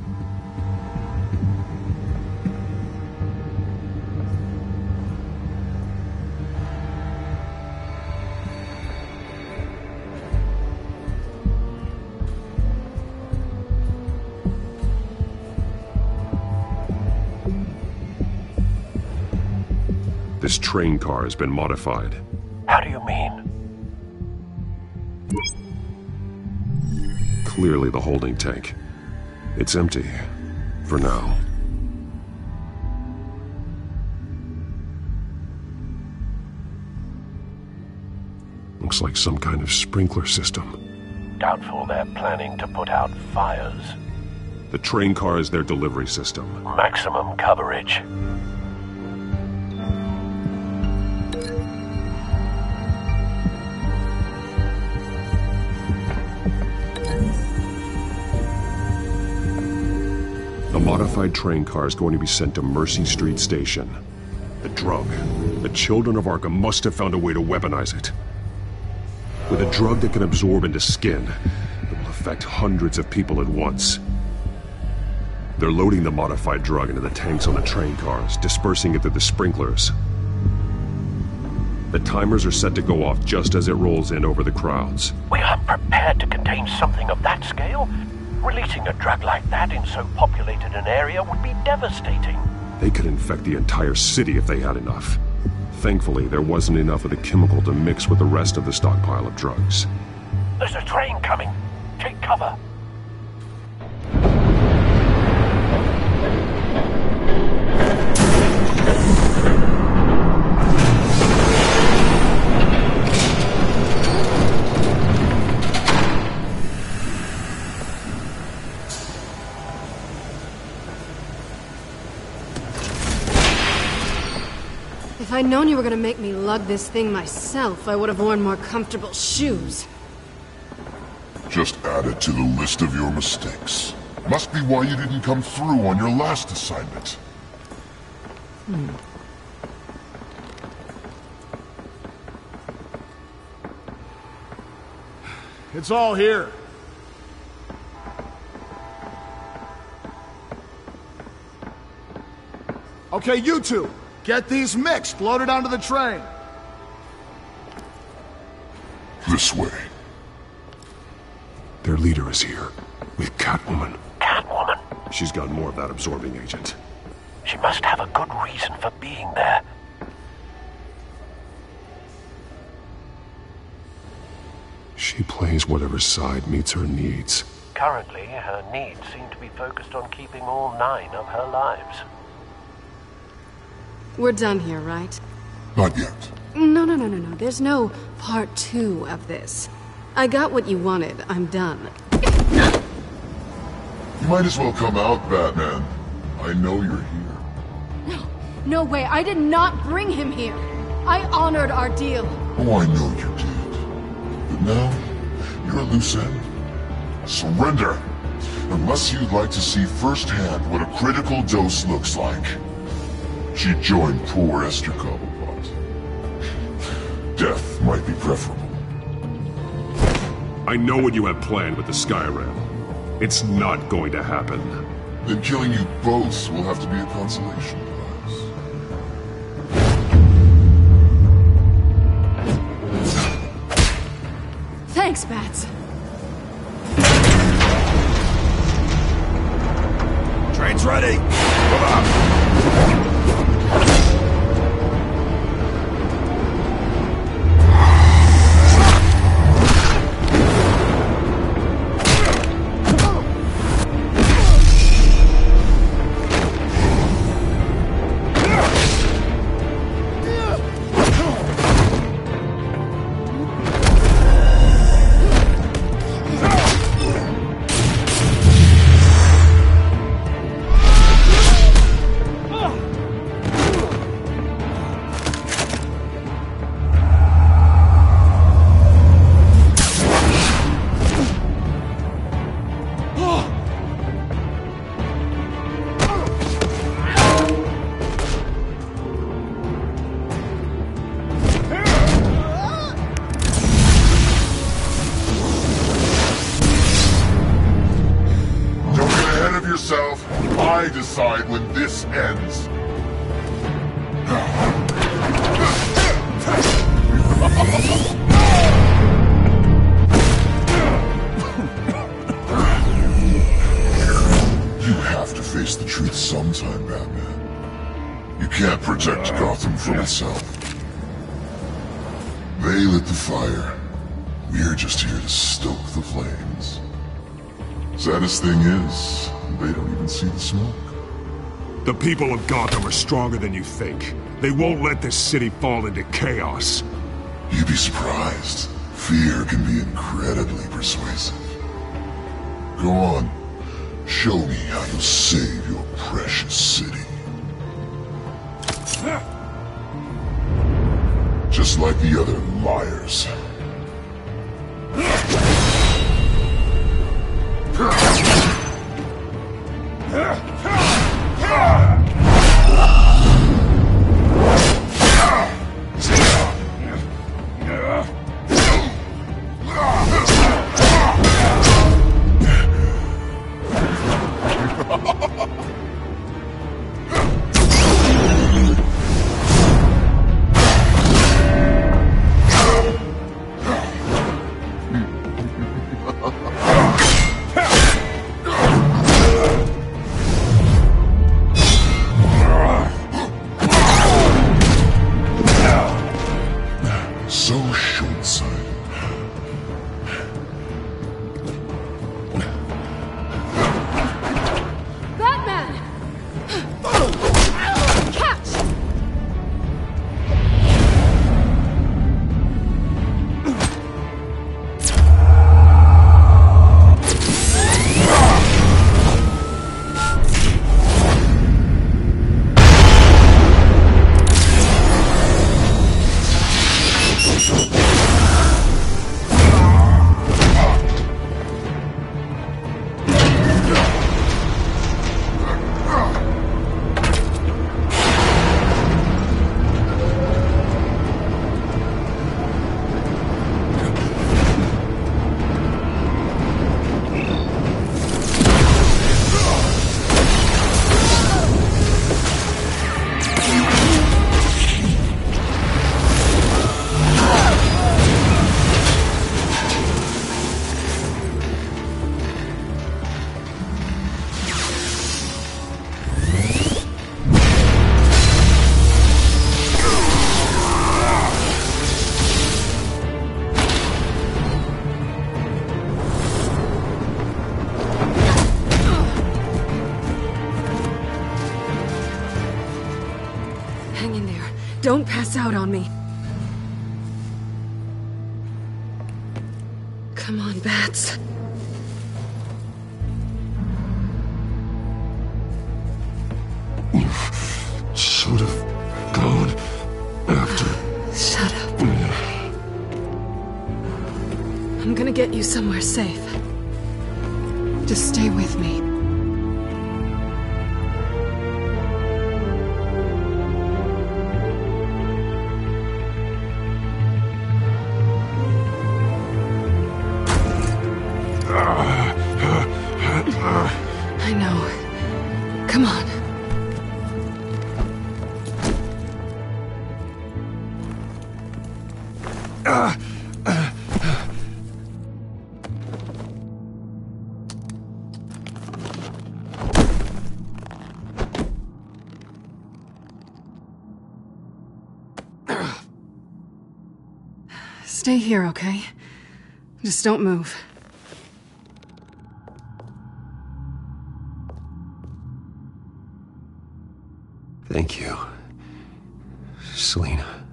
This train car has been modified. How do you mean? Clearly the holding tank. It's empty. For now. Looks like some kind of sprinkler system. Doubtful they're planning to put out fires. The train car is their delivery system. Maximum coverage. The modified train car is going to be sent to Mercy Street Station. The drug. The children of Arkham must have found a way to weaponize it. With a drug that can absorb into skin, it will affect hundreds of people at once. They're loading the modified drug into the tanks on the train cars, dispersing it through the sprinklers. The timers are set to go off just as it rolls in over the crowds. We aren't prepared to contain something of that scale. Releasing a drug like that in so populated an area would be devastating. They could infect the entire city if they had enough. Thankfully, there wasn't enough of the chemical to mix with the rest of the stockpile of drugs. There's a train coming. Take cover. known you were gonna make me lug this thing myself, I would have worn more comfortable shoes. Just add it to the list of your mistakes. Must be why you didn't come through on your last assignment. It's all here. Okay, you two, get these mixed, loaded onto the train. This way. Their leader is here, with Catwoman. Catwoman? She's got more of that absorbing agent. She must have a good reason for being there. She plays whatever side meets her needs. Currently, her needs seem to be focused on keeping all 9 of her lives. We're done here, right? Not yet. No. There's no part 2 of this. I got what you wanted. I'm done. You might as well come out, Batman. I know you're here. No way. I did not bring him here. I honored our deal. Oh, I know you did. But now, you're a loose end. Surrender! Unless you'd like to see firsthand what a critical dose looks like. She joined poor Esther Cobblepot. Death might be preferable. I know what you have planned with the Skyrim. It's not going to happen. Then killing you both will have to be a consolation prize. Thanks, Bats. Train's ready! Come on! I decide when this ends. You have to face the truth sometime, Batman. You can't protect Gotham from itself. They lit the fire. We're just here to stoke the flames. Saddest thing is, they don't even see the smoke. The people of Gotham are stronger than you think. They won't let this city fall into chaos. You'd be surprised. Fear can be incredibly persuasive. Go on. Show me how you'll save your precious city. Just like the other liars. So short-sighted. Batman! Catch! Hang in there. Don't pass out on me. Come on, Bats. Should have gone after. Shut up. I'm gonna get you somewhere safe. Just stay with me. I know. Come on. Stay here, okay? Just don't move. Thank you, Selina.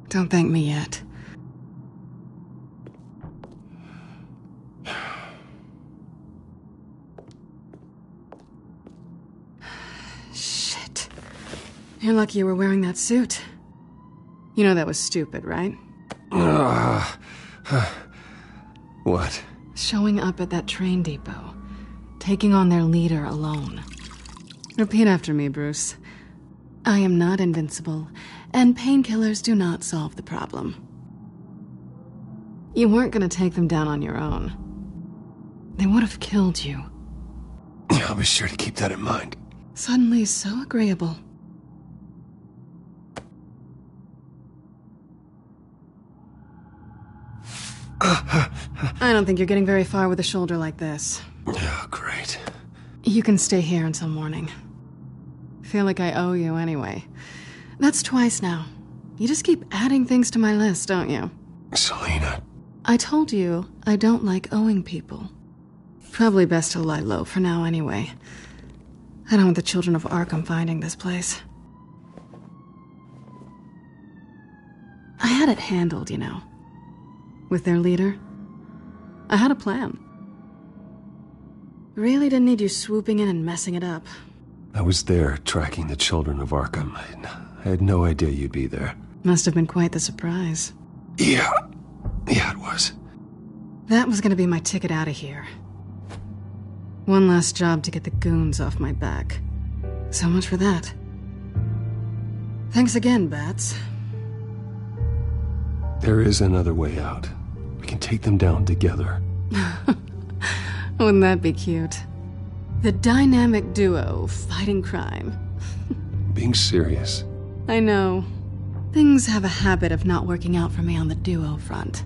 Don't thank me yet. Shit. You're lucky you were wearing that suit. You know that was stupid, right? What? Showing up at that train depot. Taking on their leader alone. Repeat after me, Bruce. I am not invincible, and painkillers do not solve the problem. You weren't gonna take them down on your own. They would have killed you. I'll be sure to keep that in mind. Suddenly so agreeable. I don't think you're getting very far with a shoulder like this. Oh, great. You can stay here until morning. Feel like I owe you anyway. That's twice now. You just keep adding things to my list, don't you? Selina. I told you I don't like owing people. Probably best to lie low for now anyway. I don't want the children of Arkham finding this place. I had it handled, you know. With their leader. I had a plan. Really didn't need you swooping in and messing it up. I was there tracking the children of Arkham. I had no idea you'd be there. Must have been quite the surprise. Yeah, it was. That was gonna be my ticket out of here. One last job to get the goons off my back. So much for that. Thanks again, Bats. There is another way out. We can take them down together. Wouldn't that be cute? The dynamic duo fighting crime. Being serious. I know. Things have a habit of not working out for me on the duo front.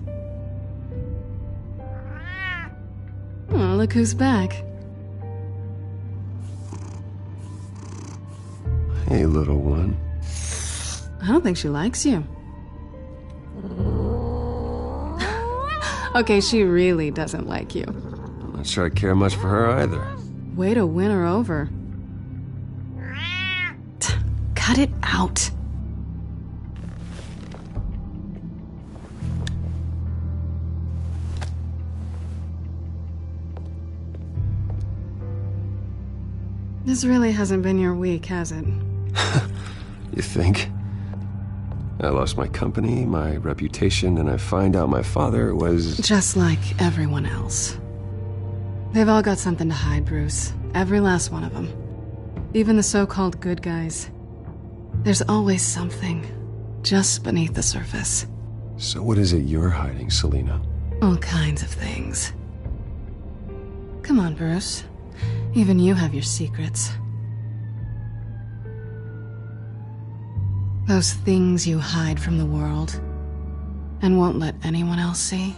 Oh, look who's back. Hey, little one. I don't think she likes you. Okay, she really doesn't like you. I'm not sure I care much for her either. Way to win her over. Cut it out. This really hasn't been your week, has it? You think? I lost my company, my reputation, and I find out my father was... Just like everyone else. They've all got something to hide, Bruce. Every last one of them. Even the so-called good guys. There's always something just beneath the surface. So what is it you're hiding, Selina? All kinds of things. Come on, Bruce. Even you have your secrets. Those things you hide from the world and won't let anyone else see.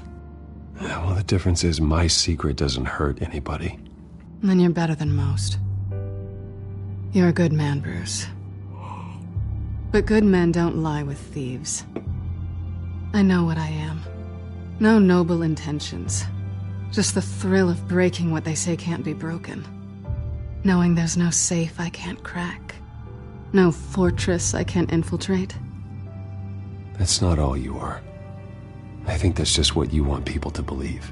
Yeah, well, the difference is my secret doesn't hurt anybody. Then you're better than most. You're a good man, Bruce. But good men don't lie with thieves. I know what I am. No noble intentions. Just the thrill of breaking what they say can't be broken. Knowing there's no safe I can't crack. No fortress I can't infiltrate. That's not all you are. I think that's just what you want people to believe.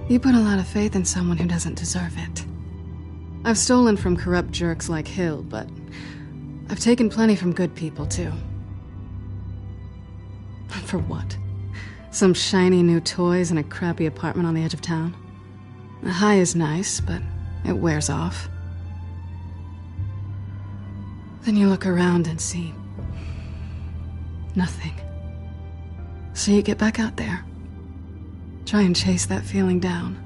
You put a lot of faith in someone who doesn't deserve it. I've stolen from corrupt jerks like Hill, but I've taken plenty from good people, too. For what? Some shiny new toys and a crappy apartment on the edge of town? The high is nice, but it wears off. Then you look around and see... nothing. So you get back out there. Try and chase that feeling down.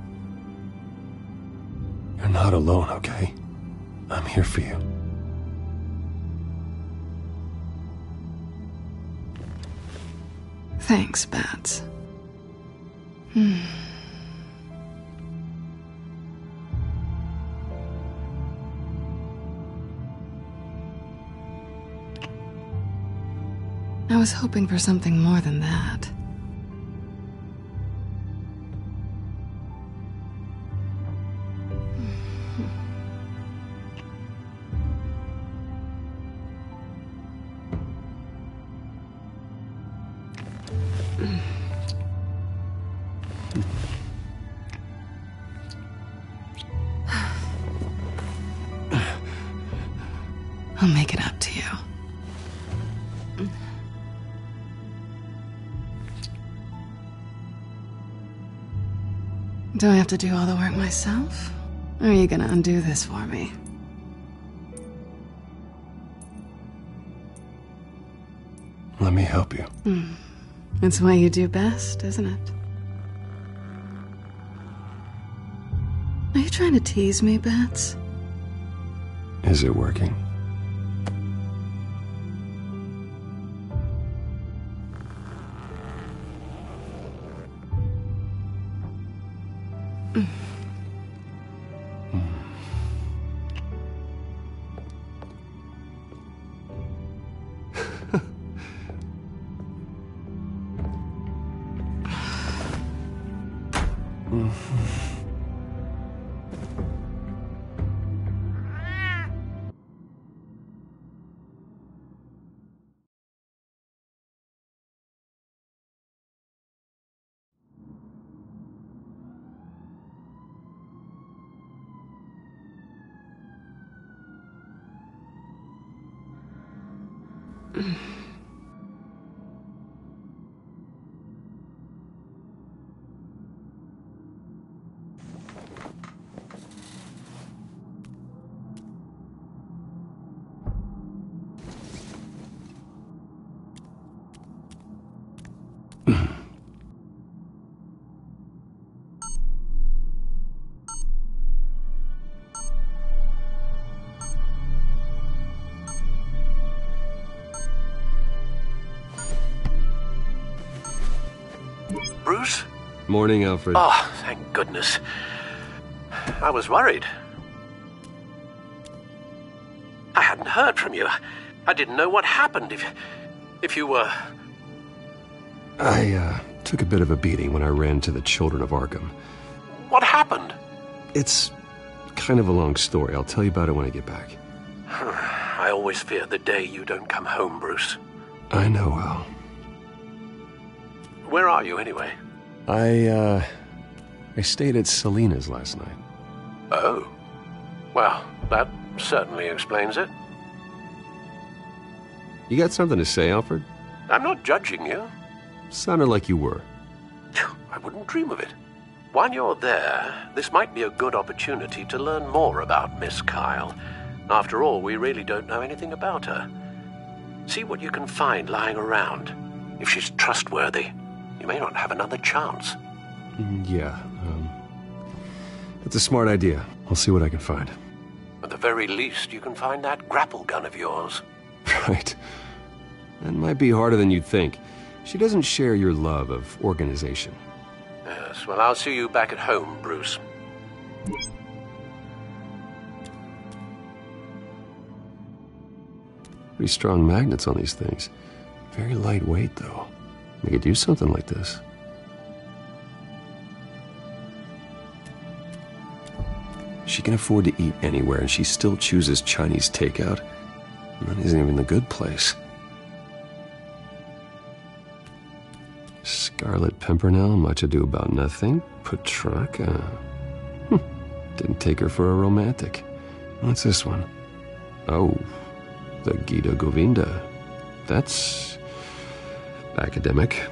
You're not alone, okay? I'm here for you. Thanks, Bats. I was hoping for something more than that. I'll make it up to you. Do I have to do all the work myself? Or are you gonna undo this for me? Let me help you. It's what you do best, isn't it? Are you trying to tease me, Bats? Is it working? Bruce? Morning, Alfred. Oh, thank goodness. I was worried. I hadn't heard from you. I didn't know what happened if you were... I took a bit of a beating when I ran to the Children of Arkham. What happened? It's kind of a long story. I'll tell you about it when I get back. I always fear the day you don't come home, Bruce. I know, Al. Where are you, anyway? I stayed at Selina's last night. Oh. Well, that certainly explains it. You got something to say, Alfred? I'm not judging you. Sounded like you were. I wouldn't dream of it. While you're there, this might be a good opportunity to learn more about Miss Kyle. After all, we really don't know anything about her. See what you can find lying around. If she's trustworthy, you may not have another chance. Yeah, that's a smart idea. I'll see what I can find. At the very least, you can find that grapple gun of yours. Right. That might be harder than you'd think. She doesn't share your love of organization. Yes, well, I'll see you back at home, Bruce. Pretty strong magnets on these things. Very lightweight, though. They could do something like this. She can afford to eat anywhere, and she still chooses Chinese takeout. And that isn't even the good place. Scarlet Pimpernel, much ado about nothing. Petrarca. Didn't take her for a romantic. What's this one? Oh, the Gita Govinda. That's academic.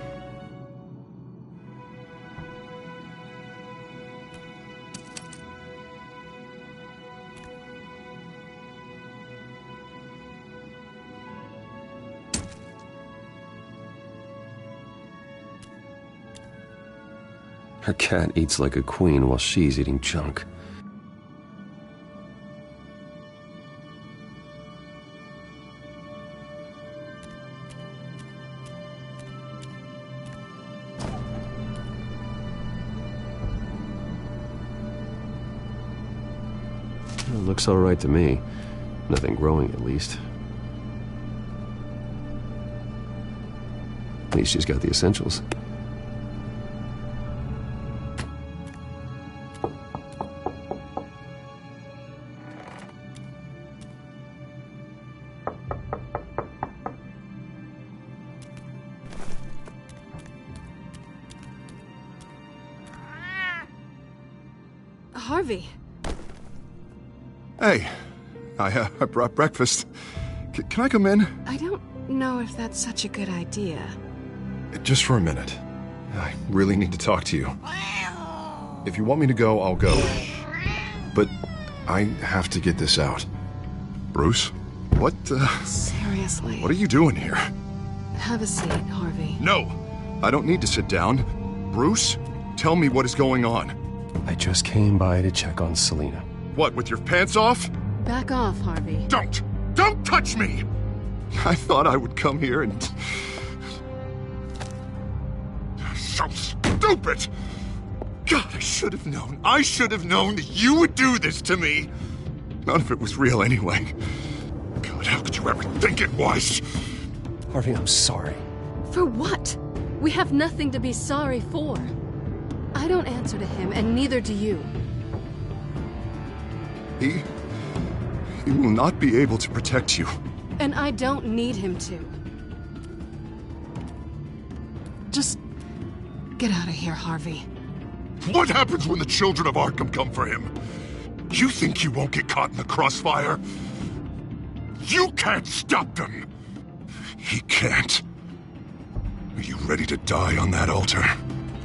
Her cat eats like a queen while she's eating junk. It looks all right to me. Nothing growing, at least. At least she's got the essentials. Harvey. Hey, I brought breakfast. Can I come in? I don't know if that's such a good idea. Just for a minute. I really need to talk to you. If you want me to go, I'll go. But I have to get this out. Bruce? What, Seriously. What are you doing here? Have a seat, Harvey. No! I don't need to sit down. Bruce, tell me what is going on. I just came by to check on Selena. What, with your pants off? Back off, Harvey. Don't! Don't touch me! I thought I would come here and... So stupid! God, I should have known. I should have known that you would do this to me. None of it was real anyway. God, how could you ever think it was? Harvey, I'm sorry. For what? We have nothing to be sorry for. I don't answer to him, and neither do you. He will not be able to protect you. And I don't need him to. Just get out of here, Harvey. What happens when the children of Arkham come for him? You think you won't get caught in the crossfire? You can't stop them! He can't. Are you ready to die on that altar?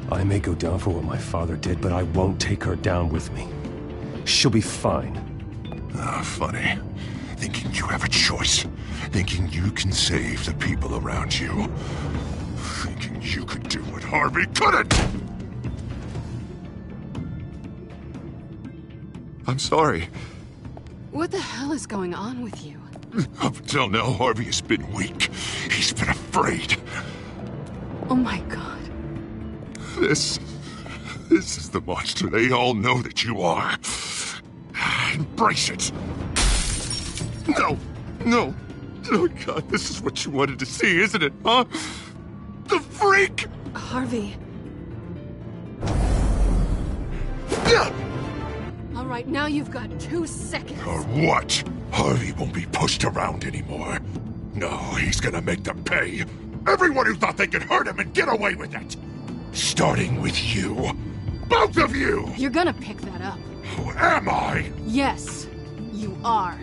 I may go down for what my father did, but I won't take her down with me. She'll be fine. Ah, funny. Thinking you have a choice. Thinking you can save the people around you. Thinking you could do what Harvey couldn't! I'm sorry. What the hell is going on with you? Up until now, Harvey has been weak. He's been afraid. Oh my God. This is the monster they all know that you are. Embrace it. No. Oh, God, this is what you wanted to see, isn't it, huh? The freak! Harvey. All right, now you've got 2 seconds. Or what? Harvey won't be pushed around anymore. No, he's gonna make them pay. Everyone who thought they could hurt him and get away with it. Starting with you. Both of you! You're gonna pick that up. Who am I? Yes, you are.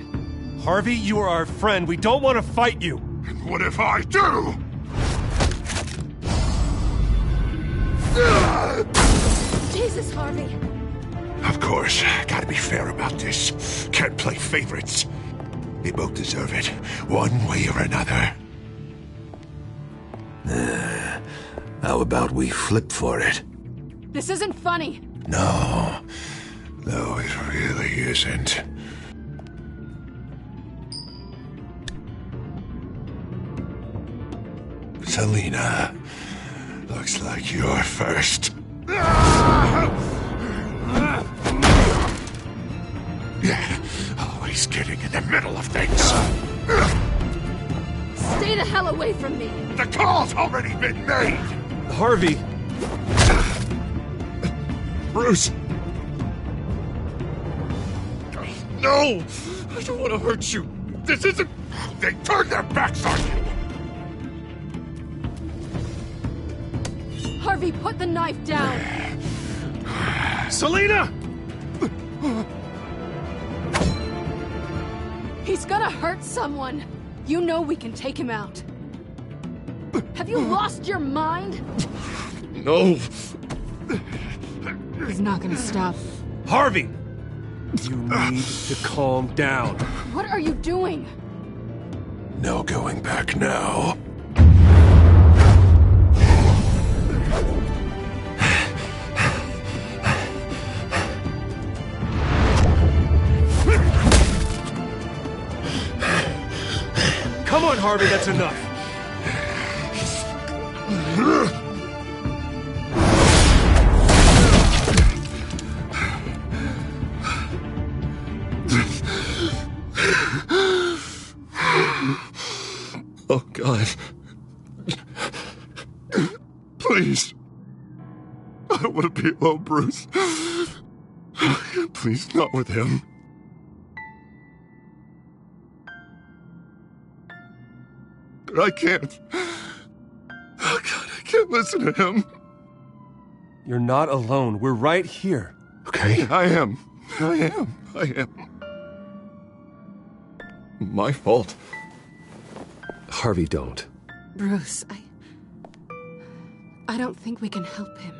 Harvey, you are our friend. We don't want to fight you. And what if I do? Jesus, Harvey! Of course, gotta be fair about this. Can't play favorites. They both deserve it, one way or another. How about we flip for it? This isn't funny! No, it really isn't. Selina, looks like you're first. Always getting in the middle of things. Stay the hell away from me! The call's already been made! Harvey! Bruce! No! I don't want to hurt you. This isn't... They turned their backs on you! Harvey, put the knife down! Selina! He's gonna hurt someone! You know we can take him out. Have you lost your mind? No! He's not gonna stop. Harvey! You need to calm down. What are you doing? No going back now. Come on, Harvey, that's enough. Oh, God. Please. I don't want to be alone, Bruce. Please, not with him. But I can't. Oh, God, I can't listen to him. You're not alone. We're right here. Okay, I am. My fault. Harvey, don't. Bruce, I don't think we can help him.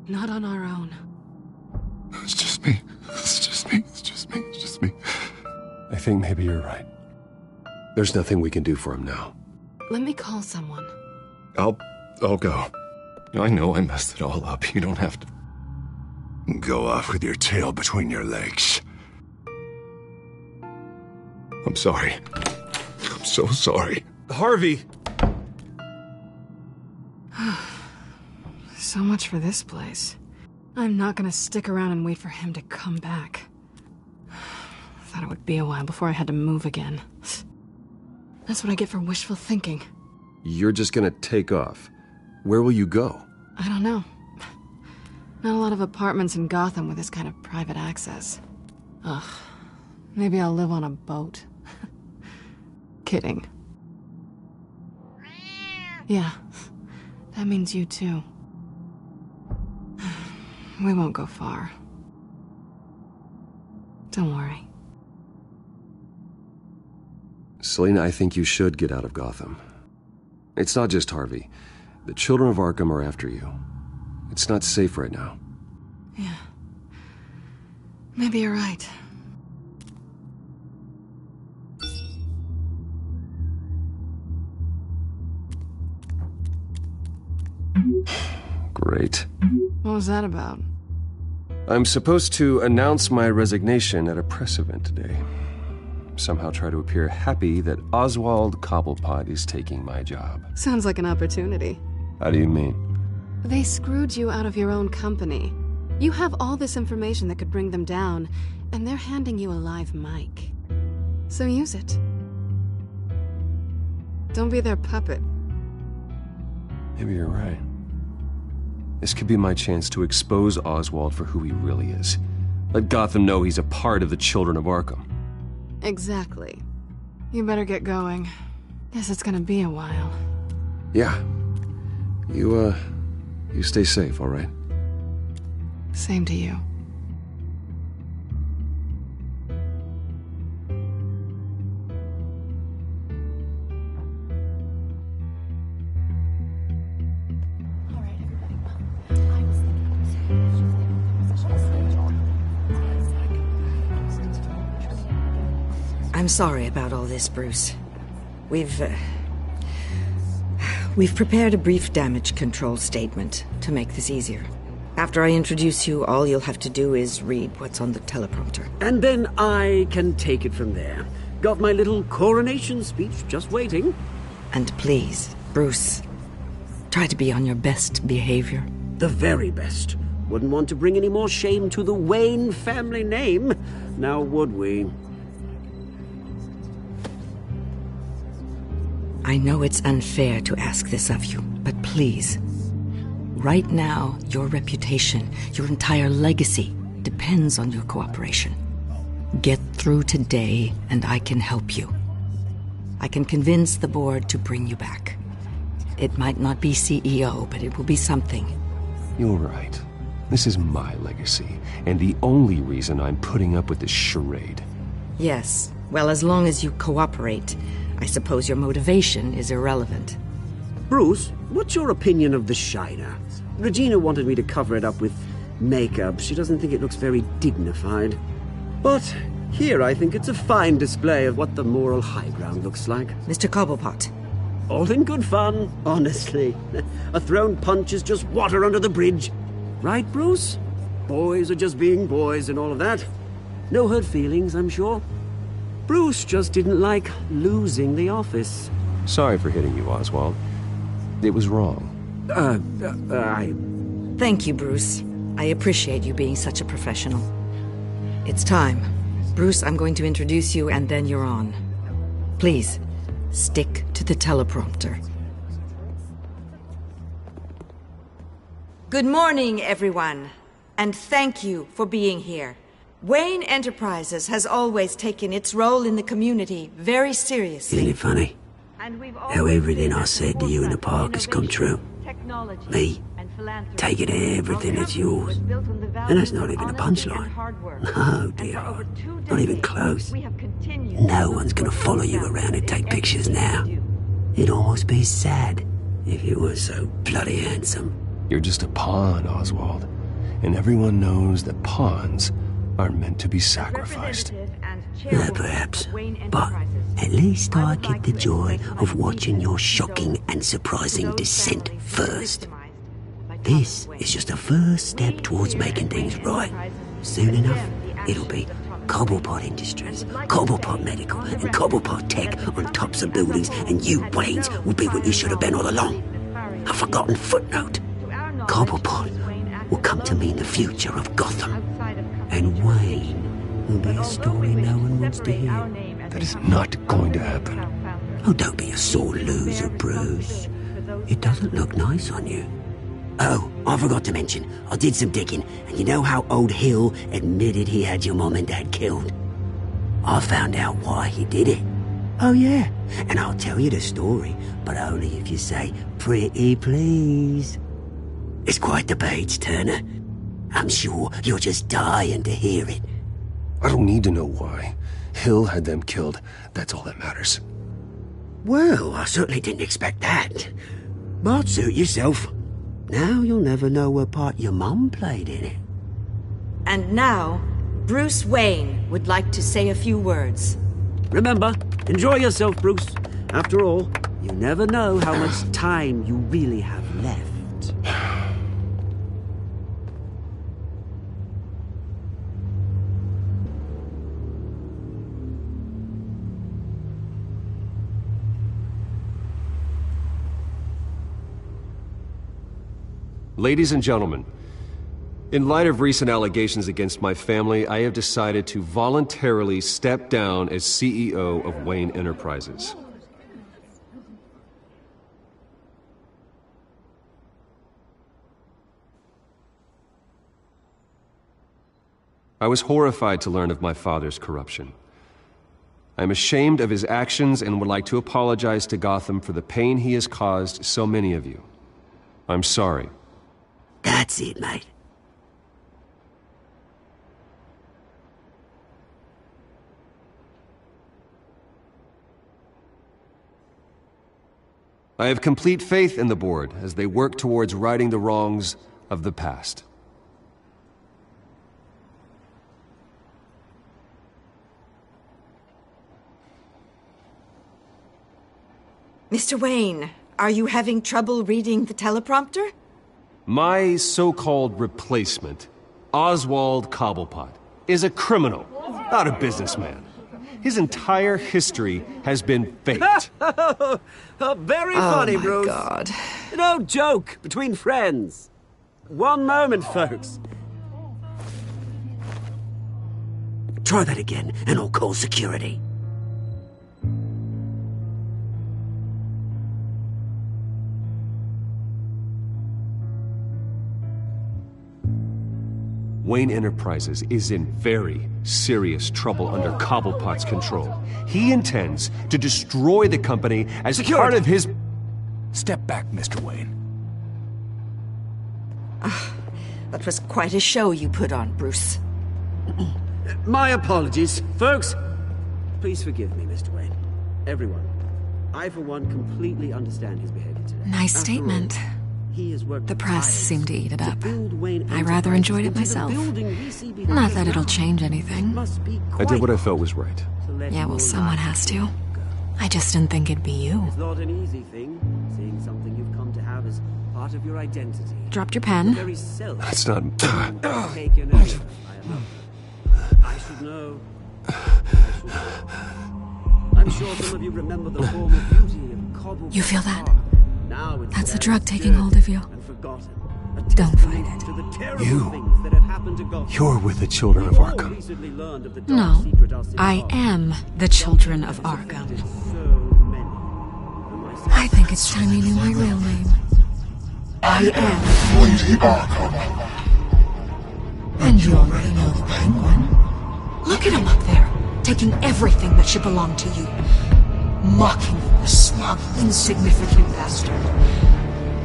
Not on our own. It's just me. I think maybe you're right. There's nothing we can do for him now. Let me call someone. I'll go. I know I messed it all up. You don't have to go off with your tail between your legs. I'm sorry. I'm so sorry. Harvey! So much for this place. I'm not gonna stick around and wait for him to come back. Thought it would be a while before I had to move again. That's what I get for wishful thinking. You're just gonna take off. Where will you go? I don't know. Not a lot of apartments in Gotham with this kind of private access. Ugh. Maybe I'll live on a boat. Kidding. Yeah. That means you too. We won't go far. Don't worry. Selina, I think you should get out of Gotham. It's not just Harvey. The children of Arkham are after you. It's not safe right now. Yeah. Maybe you're right. Great. What was that about? I'm supposed to announce my resignation at a press event today. Somehow try to appear happy that Oswald Cobblepot is taking my job. Sounds like an opportunity. How do you mean? They screwed you out of your own company. You have all this information that could bring them down, and they're handing you a live mic. So use it. Don't be their puppet. Maybe you're right. This could be my chance to expose Oswald for who he really is. Let Gotham know he's a part of the Children of Arkham. Exactly. You better get going. Guess it's gonna be a while. Yeah. You stay safe, all right? Same to you. I'm sorry about all this, Bruce. We've prepared a brief damage control statement to make this easier. After I introduce you, all you'll have to do is read what's on the teleprompter. And then I can take it from there. Got my little coronation speech just waiting. And please, Bruce, try to be on your best behavior. The very best. Wouldn't want to bring any more shame to the Wayne family name, now would we? I know it's unfair to ask this of you, but please, right now, your reputation, your entire legacy, depends on your cooperation. Get through today, and I can help you. I can convince the board to bring you back. It might not be CEO, but it will be something. You're right. This is my legacy, and the only reason I'm putting up with this charade. Yes. Well, as long as you cooperate, I suppose your motivation is irrelevant. Bruce, what's your opinion of the Shiner? Regina wanted me to cover it up with makeup. She doesn't think it looks very dignified. But here I think it's a fine display of what the moral high ground looks like. Mr. Cobblepot. All in good fun, honestly. A thrown punch is just water under the bridge. Right, Bruce? Boys are just being boys and all of that. No hurt feelings, I'm sure. Bruce just didn't like losing the office. Sorry for hitting you, Oswald. It was wrong. Thank you, Bruce. I appreciate you being such a professional. It's time. Bruce, I'm going to introduce you and then you're on. Please, stick to the teleprompter. Good morning, everyone. And thank you for being here. Wayne Enterprises has always taken its role in the community very seriously. Isn't it funny? How everything I said to you in the park has come true. Me, taking everything that's yours. And that's not even a punchline. No, dear heart. Not even close. No one's gonna follow you around and take pictures now. It'd almost be sad if you were so bloody handsome. You're just a pawn, Oswald. And everyone knows that pawns are meant to be sacrificed. Perhaps. But at least I get the joy of watching your shocking and surprising descent first. This is just a first step towards making things right. Soon enough, it'll be Cobblepot Industries, Cobblepot Medical, and Cobblepot Tech on tops of buildings, and you, Waynes, will be what you should have been all along. A forgotten footnote. Cobblepot will come to mean the future of Gotham. And Wayne will be a story no one wants to hear. That is not going to happen. Oh, don't be a sore loser, Bruce. It doesn't look nice on you. Oh, I forgot to mention, I did some digging, and you know how old Hill admitted he had your mom and dad killed? I found out why he did it. Oh, yeah, and I'll tell you the story, but only if you say, pretty please. It's quite the page, Turner. I'm sure you're just dying to hear it. I don't need to know why. Hill had them killed. That's all that matters. Well, I certainly didn't expect that. But suit yourself. Now you'll never know what part your mum played in it. And now, Bruce Wayne would like to say a few words. Remember, enjoy yourself, Bruce. After all, you never know how much time you really have left. Ladies and gentlemen, in light of recent allegations against my family, I have decided to voluntarily step down as CEO of Wayne Enterprises. I was horrified to learn of my father's corruption. I am ashamed of his actions and would like to apologize to Gotham for the pain he has caused so many of you. I'm sorry. That's it, mate. I have complete faith in the board as they work towards righting the wrongs of the past. Mr. Wayne, are you having trouble reading the teleprompter? My so-called replacement, Oswald Cobblepot, is a criminal, not a businessman. His entire history has been faked. Very funny, Bruce. Oh, my God. No joke between friends. One moment, folks. Try that again, and I'll call security. Wayne Enterprises is in very serious trouble under Cobblepot's control. He intends to destroy the company as part of his... Step back, Mr. Wayne. That was quite a show you put on, Bruce. My apologies. Folks, please forgive me, Mr. Wayne. Everyone. I, for one, completely understand his behavior today. Nice statement. The press seemed to eat it up. I rather enjoyed it myself. Not that it'll change anything. I did what I felt was right. Yeah, well, someone has to. I just didn't think it'd be you. It's not an easy thing, seeing something you've come to have as part of your identity. Dropped your pen? That's not... I should know. I'm sure some of you remember the form of beauty of cobble. You feel that? That's the drug taking hold of you. Don't fight it. You're with the Children of Arkham. No, I am the Children of Arkham. I think it's time you knew my real name. I am Lady Arkham. And you already know the Penguin. Look at him up there, taking everything that should belong to you. Mocking you, the smug, insignificant bastard.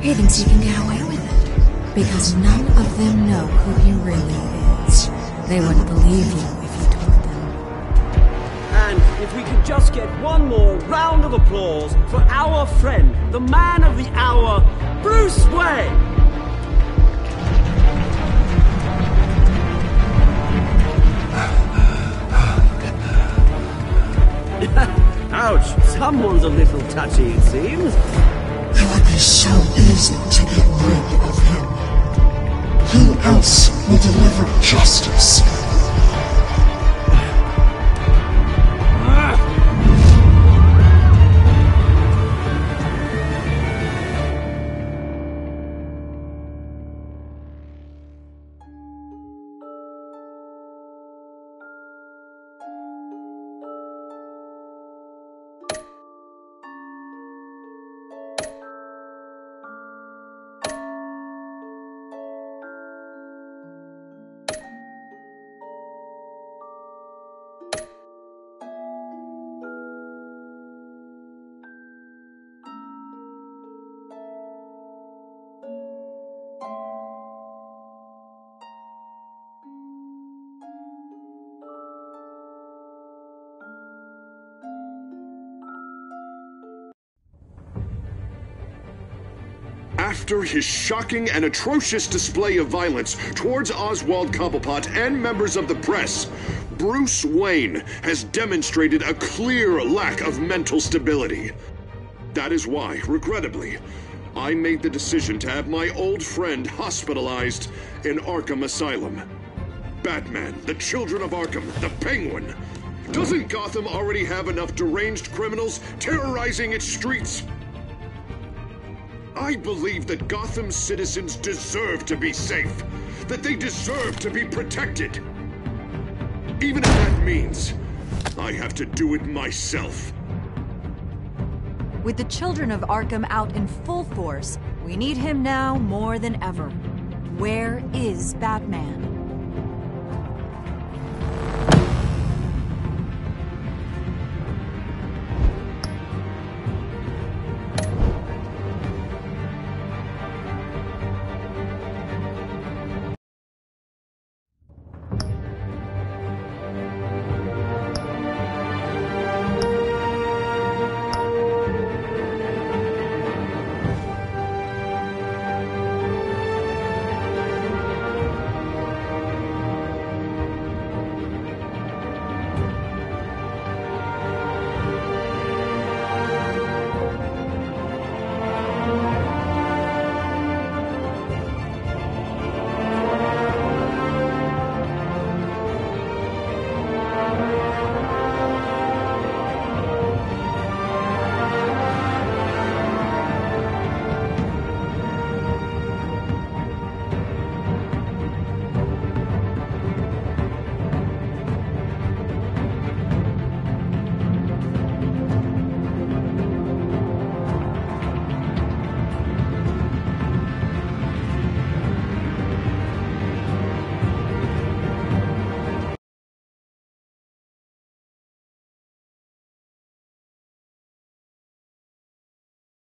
He thinks he can get away with it, because none of them know who he really is. They wouldn't believe you if you told them. And if we could just get one more round of applause for our friend, the man of the hour, Bruce Wayne! Ouch, someone's a little touchy, it seems. It would be so easy to get rid of him. Who else will deliver justice? After his shocking and atrocious display of violence towards Oswald Cobblepot and members of the press, Bruce Wayne has demonstrated a clear lack of mental stability. That is why, regrettably, I made the decision to have my old friend hospitalized in Arkham Asylum. Batman, the Children of Arkham, the Penguin. Doesn't Gotham already have enough deranged criminals terrorizing its streets? I believe that Gotham's citizens deserve to be safe, that they deserve to be protected. Even if that means I have to do it myself. With the Children of Arkham out in full force, we need him now more than ever. Where is Batman?